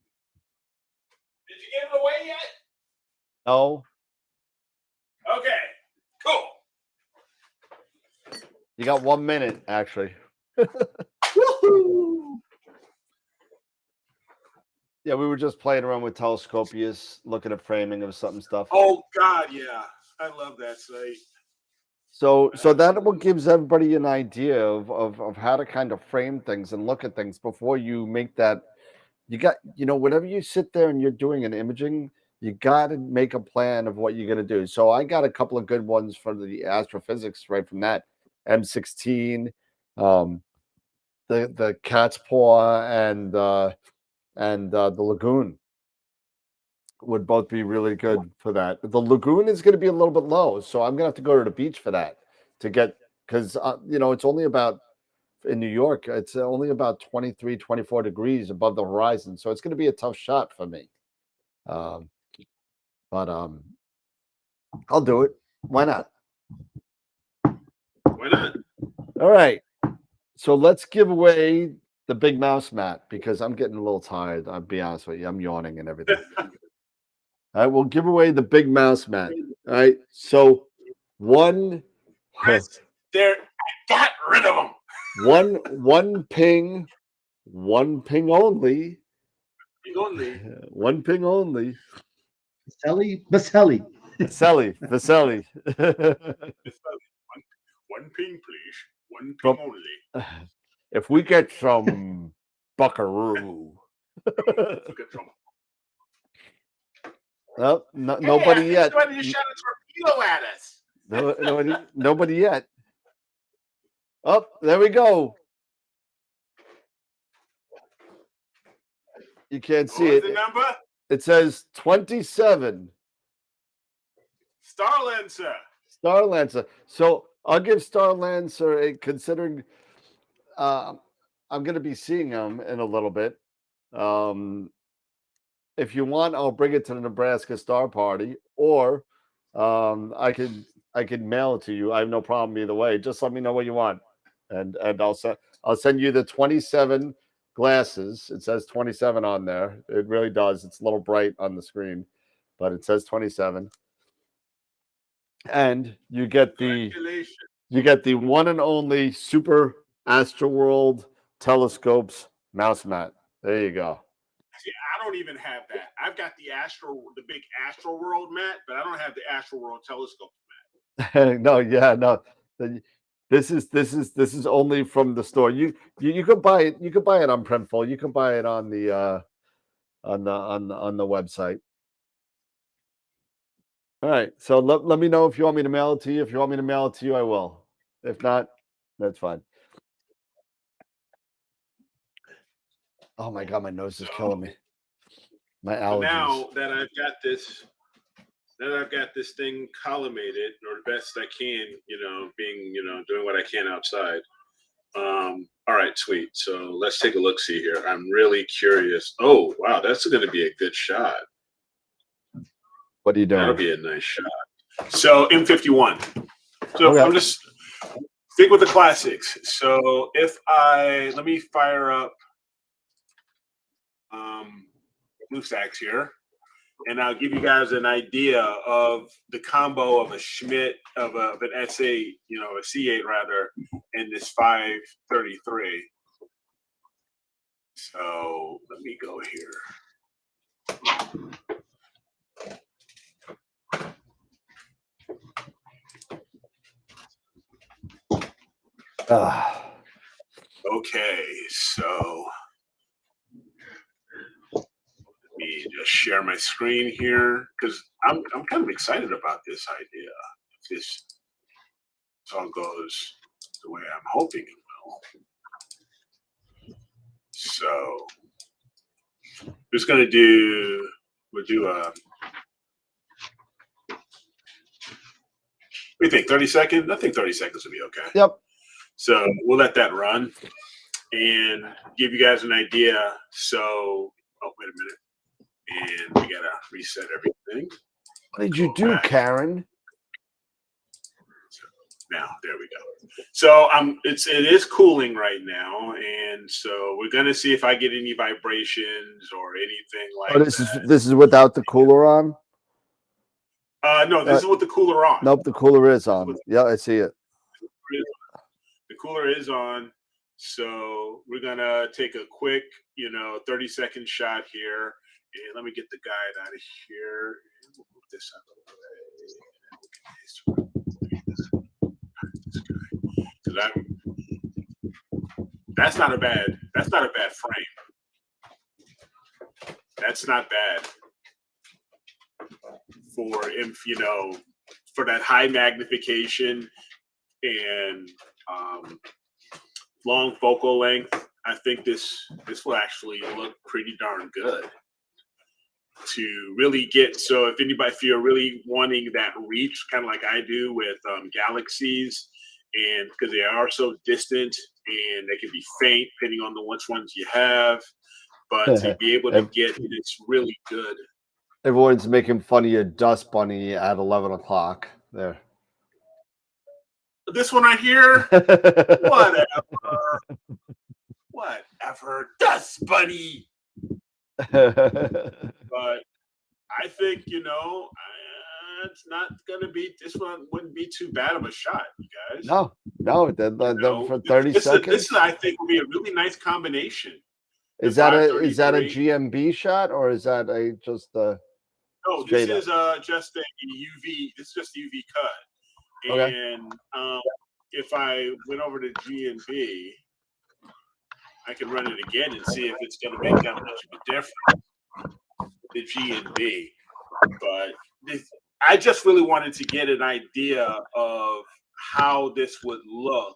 Did you give it away yet? No. Okay, cool. You got 1 minute, actually. Woohoo! Yeah, we were just playing around with Telescopius, looking at framing of some stuff. Oh God, yeah, I love that site. So that will gives everybody an idea of how to kind of frame things and look at things before you make that. You got, whenever you sit there and you're doing an imaging, you got to make a plan of what you're going to do. So I got a couple of good ones for the astrophysics right from that M16, the cat's paw and the lagoon would both be really good for that. The lagoon is going to be a little bit low, so I'm going to have to go to the beach for that to get, because it's only about, in New York, it's only about 23, 24 degrees above the horizon, so it's going to be a tough shot for me. But I'll do it. Why not? Why not? All right. So let's give away the big mouse mat because I'm getting a little tired. I'll be honest with you. I'm yawning and everything. All right, we'll give away the big mouse mat. All right, so one. There, I got rid of them. One ping only. Ping only. One ping only. Vaselli. One ping, please. One ping only. If we get some buckaroo. Well, nobody yet. Somebody just shot a torpedo at us. Nobody yet. Oh, there we go. You can't see it. The number? It says 27. Starlancer. So I'll give Starlancer considering I'm going to be seeing him in a little bit. If you want, I'll bring it to the Nebraska Star Party, or I could mail it to you. I have no problem either way. Just let me know what you want, and I'll send you the 27 glasses. It says 27 on there. It really does. It's a little bright on the screen, but it says 27. And you get the one and only Super AstroWorld Telescopes mouse mat. There you go. See, I don't even have that. I've got the big AstroWorld mat, but I don't have the AstroWorld telescope mat. No. This is only from the store. You could buy it. You could buy it on Printful. You can buy it on the website. All right. So let me know if you want me to mail it to you. If you want me to mail it to you, I will. If not, that's fine. Oh my God, my nose is killing me. My allergies. So now that I've got this thing collimated, or the best I can, doing what I can outside. All right, sweet. So let's take a look. See here. I'm really curious. Oh, wow, that's going to be a good shot. What are you doing? That'll be a nice shot. So M51. So Okay. I'm just stick with the classics. So let me fire up Blue Stacks here, and I'll give you guys an idea of the combo of a Schmidt, of an SA, a C8 rather, and this 533. So let me go here. Okay, so let me just share my screen here, because I'm kind of excited about this idea. If this all goes the way I'm hoping it will. So just gonna we'll do a, what do you think, 30 seconds? I think 30 seconds will be okay. Yep. So we'll let that run and give you guys an idea. So, oh, wait a minute. And we gotta reset everything. What did you do, Karen? So now, there we go. So it is cooling right now, and so we're gonna see if I get any vibrations or anything like that. This is without the cooler on? No, this is with the cooler on. Nope, the cooler is on. Yeah, I see it. The cooler is on. So we're gonna take a quick, 30-second shot here. And let me get the guide out of here. We'll move this out of the way. That's not a bad frame. That's not bad for that high magnification and long focal length. I think this will actually look pretty darn good. To really get, so if you're really wanting that reach, kind of like I do with galaxies, and because they are so distant and they can be faint depending on which ones you have, but to be able to get it's really good. Everyone's making fun of your dust bunny at 11 o'clock there. This one right here, whatever, dust bunny. But I think it's not gonna be. This one wouldn't be too bad of a shot, you guys. No, for 30 seconds. This I think will be a really nice combination. Is that a GMB shot, or is that just the? No, this is just a UV. This is just UV cut. Okay. And if I went over to GMB, I can run it again and see if it's going to make that much of a difference. The GMB, but I just really wanted to get an idea of how this would look.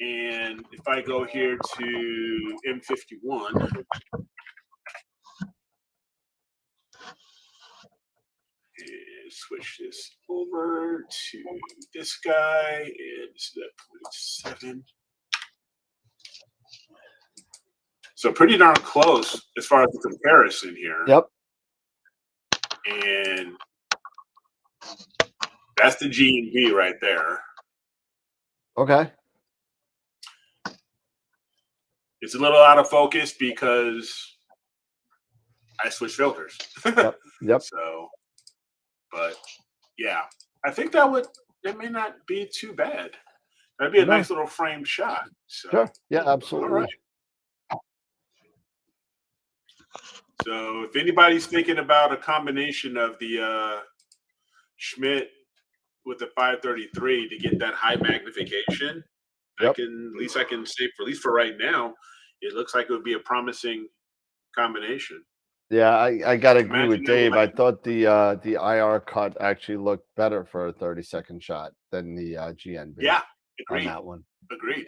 And if I go here to M51. Switch this over to this guy, and this is at 0.7. So pretty darn close as far as the comparison here. Yep. And that's the G&V right there. Okay. It's a little out of focus because I switched filters. Yep. So, but yeah, I think that may not be too bad. That'd be a nice little framed shot. So, sure. Yeah, absolutely. All right. So if anybody's thinking about a combination of the Schmidt with the 533 to get that high magnification, yep. at least I can say, at least for right now, it looks like it would be a promising combination. Yeah, I gotta agree with Imagine that Dave. I like, thought the IR cut actually looked better for a 30-second shot than the GNB yeah, on agreed, that one. agreed.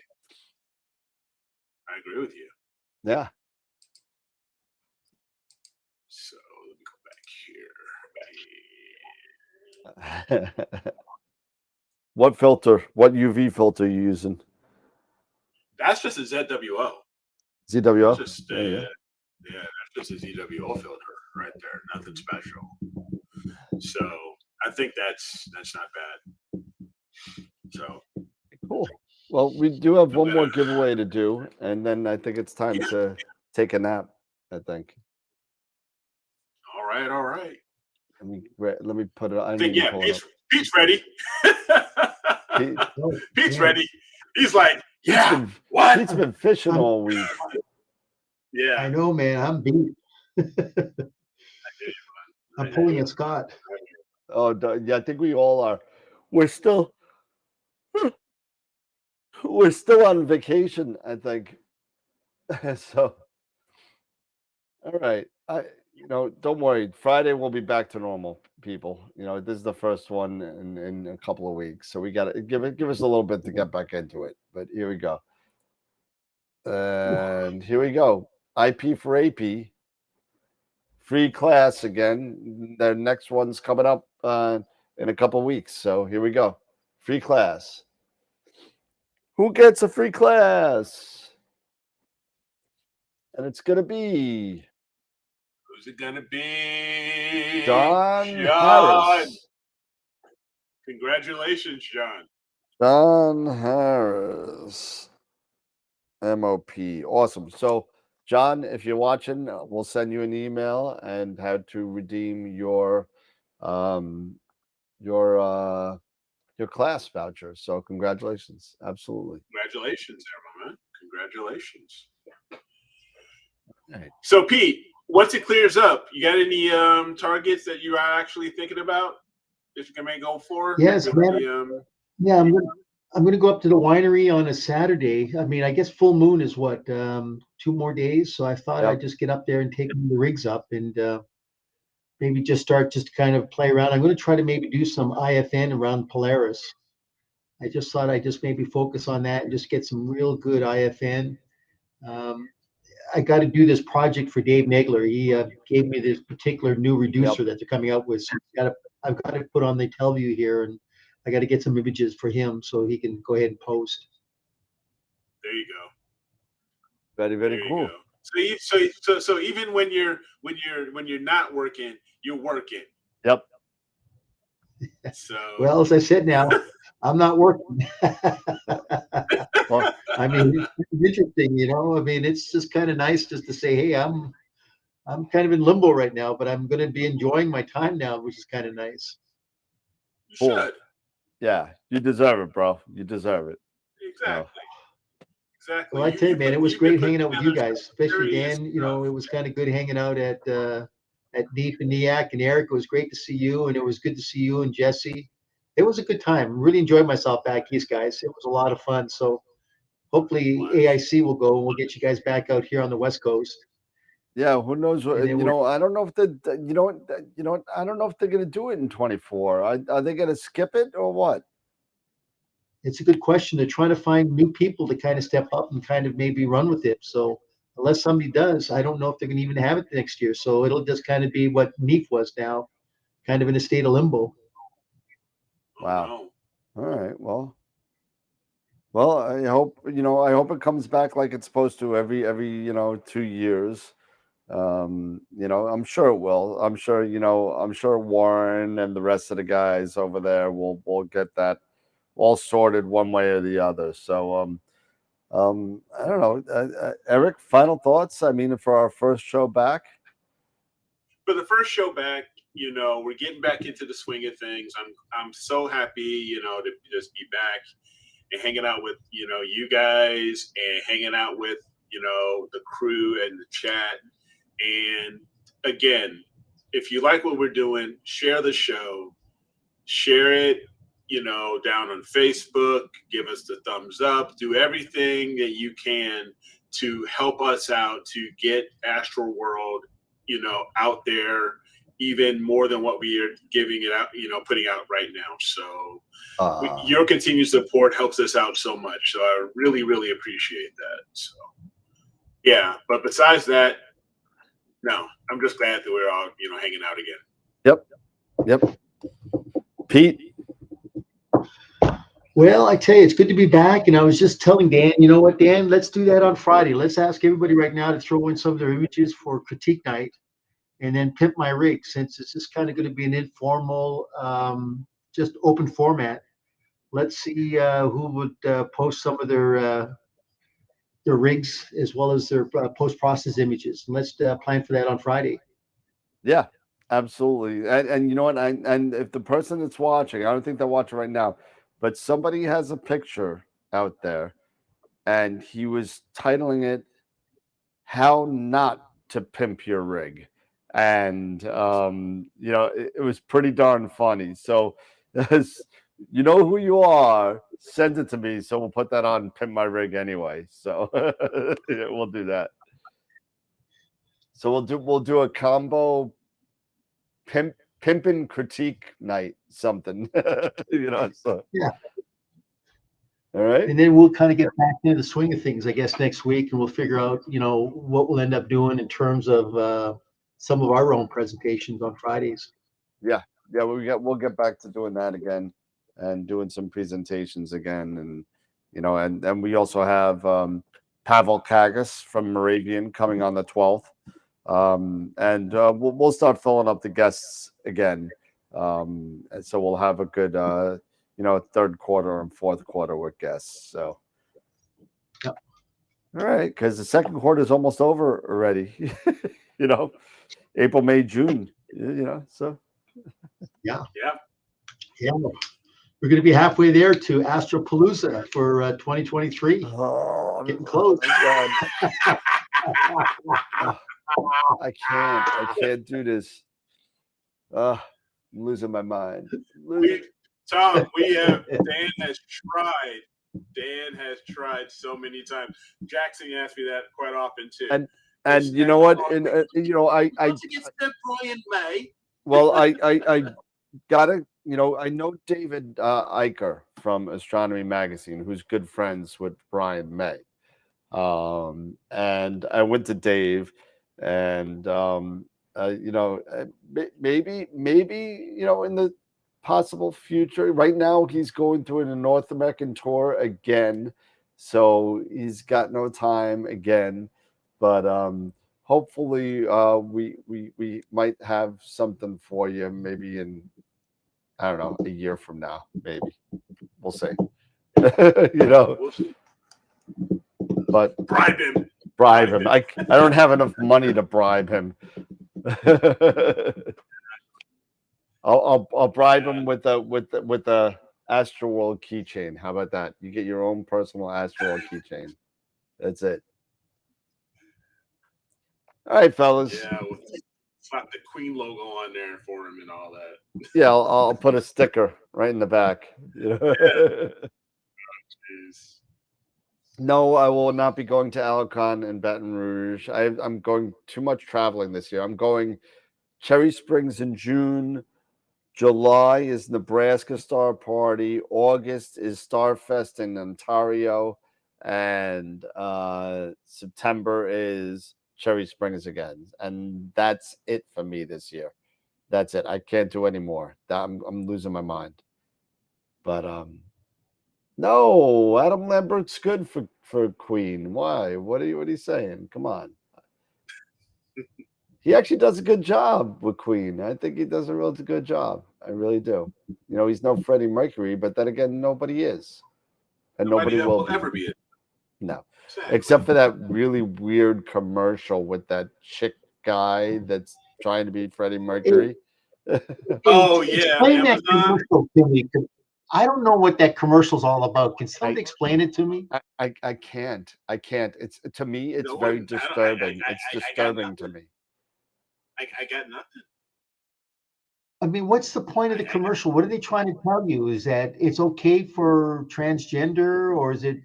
I agree with you. Yeah. So let me go back here. What filter? What UV filter are you using? That's just a ZWO. ZWO? That's just There you go. yeah, that's just a ZWO filter right there. Nothing special. So I think that's not bad. So Cool. Well, we do have I'm one more gonna- giveaway to do, and then I think it's time Yeah. to take a nap. I think. All right, all right. Let me put it. I I think need to yeah, pull it up. Pete's ready. Pete, Oh, Pete's man. ready. He's like, Pete's yeah, been what? Pete's been fishing I'm- all week. Yeah, I know, man. I'm beat. I'm pulling a Scott. Oh, yeah, I think we all are. We're still on vacation, I think. So, all right. Don't worry. Friday we'll be back to normal, people. This is the first one in a couple of weeks, so we got to give us a little bit to get back into it. But here we go. And here we go. IP for AP. Free class again. The next one's coming up in a couple of weeks. So here we go. Free class. Who gets a free class? And it's going to be who's it gonna be? John John. Harris. Congratulations, John. John Harris. MOP. Awesome. So, John, if you're watching, we'll send you an email and how to redeem your class voucher. So, congratulations. Absolutely. Congratulations, there, my man. Congratulations. Right. So, Pete, once it clears up, you got any targets that you are actually thinking about that you can make go for? Yes, with man. the, Yeah, I'm gonna go up to the winery on a Saturday. I mean, I guess full moon is what 2 more days. So I thought Yep. I'd just get up there and take the rigs up and maybe just kind of play around. I'm going to try to maybe do some IFN around Polaris. I just thought I'd just maybe focus on that and just get some real good IFN. I got to do this project for Dave Nagler. He gave me this particular new reducer that they're coming out with. So I've got to put on the Telview here, and I got to get some images for him so he can go ahead and post. there you go. Very, very There cool. you go. So even when you're not working, you're working. Yep. So Well, as I said now, I'm not working. Well, I mean, it's interesting, I mean, it's just kind of nice just to say, hey, I'm kind of in limbo right now, but I'm going to be enjoying my time now, which is kind of nice. you Cool. should. yeah, you deserve it, bro. You deserve it. Exactly. Exactly. Well, I tell you, man, it was you've been great putting hanging out with you together guys, especially serious Dan. stuff. It was kind of good hanging out at Deep and NEAC, and Eric. It was great to see you, and it was good to see you and Jesse. It was a good time. Really enjoyed myself back east, guys. It was a lot of fun. So hopefully AIC will go and we'll get you guys back out here on the West Coast. Yeah, who knows what And then I don't know if I don't know if they're gonna do it in 24. Are they gonna skip it or what? It's a good question. They're trying to find new people to kind of step up and kind of maybe run with it. So unless somebody does, I don't know if they're going to even have it next year. So it'll just kind of be what NEAF was now, kind of in a state of limbo. Wow. All right. Well, I hope it comes back like it's supposed to every 2 years. I'm sure it will. I'm sure Warren and the rest of the guys over there will get that all sorted one way or the other. So I don't know. Eric, final thoughts? I mean, for our first show back. For the first show back, we're getting back into the swing of things. I'm so happy, to just be back and hanging out with you guys and hanging out with the crew and the chat. And again, if you like what we're doing, share the show, share it, down on Facebook, give us the thumbs up, do everything that you can to help us out to get AstroWorld out there even more than what we are giving it out, putting out right now. So your continued support helps us out so much. So I really, really appreciate that. So yeah, but besides that, no, I'm just glad that we're all, hanging out again. Yep. Pete. Well, I tell you, it's good to be back. And I was just telling Dan, you know what, Dan, let's do that on Friday. Let's ask everybody right now to throw in some of their images for critique night and then pimp my rig, since it's just kind of going to be an informal, just open format. Let's see who would post some of their rigs as well as their post-process images. And let's plan for that on Friday. Yeah, absolutely. And you know what? And if the person that's watching, I don't think they're watching right now, but somebody has a picture out there and he was titling it "How Not to Pimp Your Rig." And it was pretty darn funny. So you know who you are, send it to me, so we'll put that on Pimp My Rig anyway. So we'll do that. So we'll do a combo pimpin' critique night, something. So yeah. All right. And then we'll kind of get back into the swing of things, I guess, next week, and we'll figure out, what we'll end up doing in terms of some of our own presentations on Fridays. Yeah. We'll get back to doing that again and doing some presentations again, and we also have Pavel Kagas from Moravian coming on the 12th, and we'll start filling up the guests again, and so we'll have a good third quarter and fourth quarter with guests. So yep. All right, because the second quarter is almost over already. April, May, June. So yeah. We're going to be halfway there to Astropalooza for 2023. Oh, getting close. I can't do this. I'm losing my mind. Tom, Dan has tried so many times. Jackson asked me that quite often too. And you know what? And I Brian May. Well, I gotta, I know David Eicher from Astronomy Magazine, who's good friends with Brian May. And I went to Dave, and maybe in the possible future. Right now, he's going through a North American tour again, so he's got no time again. But hopefully, we might have something for you, maybe in, I don't know, a year from now. Maybe we'll see. But bribe him. I don't have enough money to bribe him. I'll bribe him with the AstroWorld keychain. How about that? You get your own personal AstroWorld keychain. That's it. All right, fellas. Yeah, we'll slap the Queen logo on there for him and all that. Yeah, I'll put a sticker right in the back. No, I will not be going to Alcon and Baton Rouge. I'm going too much traveling this year. I'm going Cherry Springs in June. July is Nebraska Star Party. August is Starfest in Ontario. And September is Cherry Springs again. And that's it for me this year. That's it. I can't do any more. I'm losing my mind. But no, Adam Lambert's good for Queen. Why? What are you saying? Come on. He actually does a good job with Queen. I think he does a real good job. I really do. He's no Freddie Mercury, but then again, nobody is. And nobody will ever be it. No. Exactly. Except for that really weird commercial with that chick guy that's trying to be Freddie Mercury. Oh, yeah. Explain that commercial to me. I don't know what that commercial's all about. Can somebody explain it to me? I can't. It's, to me, it's very disturbing. It's disturbing to me. I got nothing. I mean, what's the point of the commercial? What are they trying to tell you? Is that it's okay for transgender, or is it?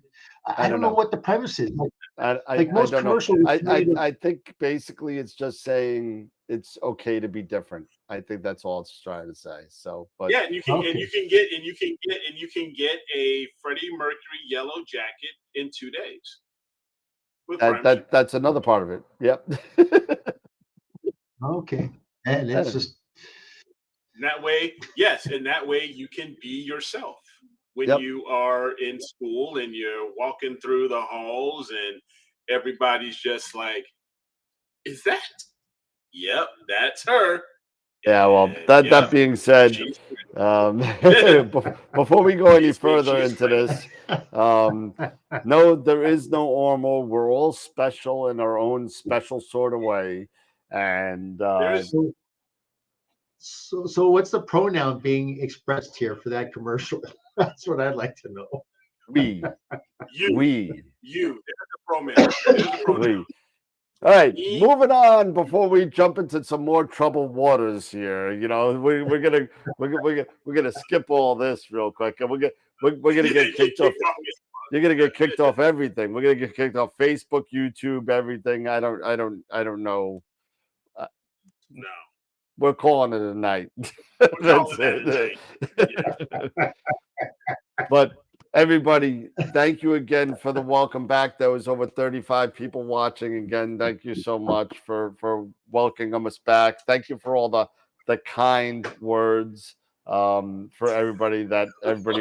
I don't know what the premise is. Like most I don't know. commercials, I think basically it's just saying it's okay to be different. I think that's all it's trying to say. So, but yeah, and you can Okay. get a Freddie Mercury yellow jacket in 2 days. With that's another part of it. Yep. Okay. And it's just And that way, yes, and that way you can be yourself when Yep. you are in school and you're walking through the halls and everybody's just like, "Is that? Yep, that's her." Yeah, well, And that yep, being said, she's before we go any she's further she's into pretty. this, no, there is no armor. We're all special in our own special sort of way, and There's so what's the pronoun being expressed here for that commercial? That's what I'd like to know. we, you. There's a pronoun. There's a pronoun. we. All right, Me, moving on before we jump into some more troubled waters here. You know, we're gonna skip all this real quick, and we're gonna get kicked off. You're gonna get kicked off everything. We're gonna get kicked off Facebook, YouTube, everything. I don't know. No. We're calling it a night. We're That's calling that a it. night. But everybody, thank you again for the welcome back. There was over 35 people watching. Again, thank you so much for welcoming us back. Thank you for all the kind words for everybody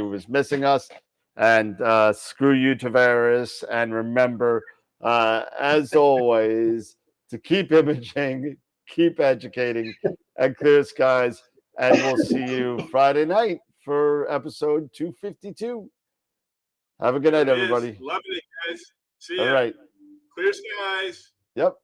was missing us. And screw you, Tavares. And remember, as always, to keep imaging, keep educating, and clear skies. And we'll see you Friday night for episode 252. Have a good night, everybody. Loving it, guys. See ya. All right. Clear skies. Yep.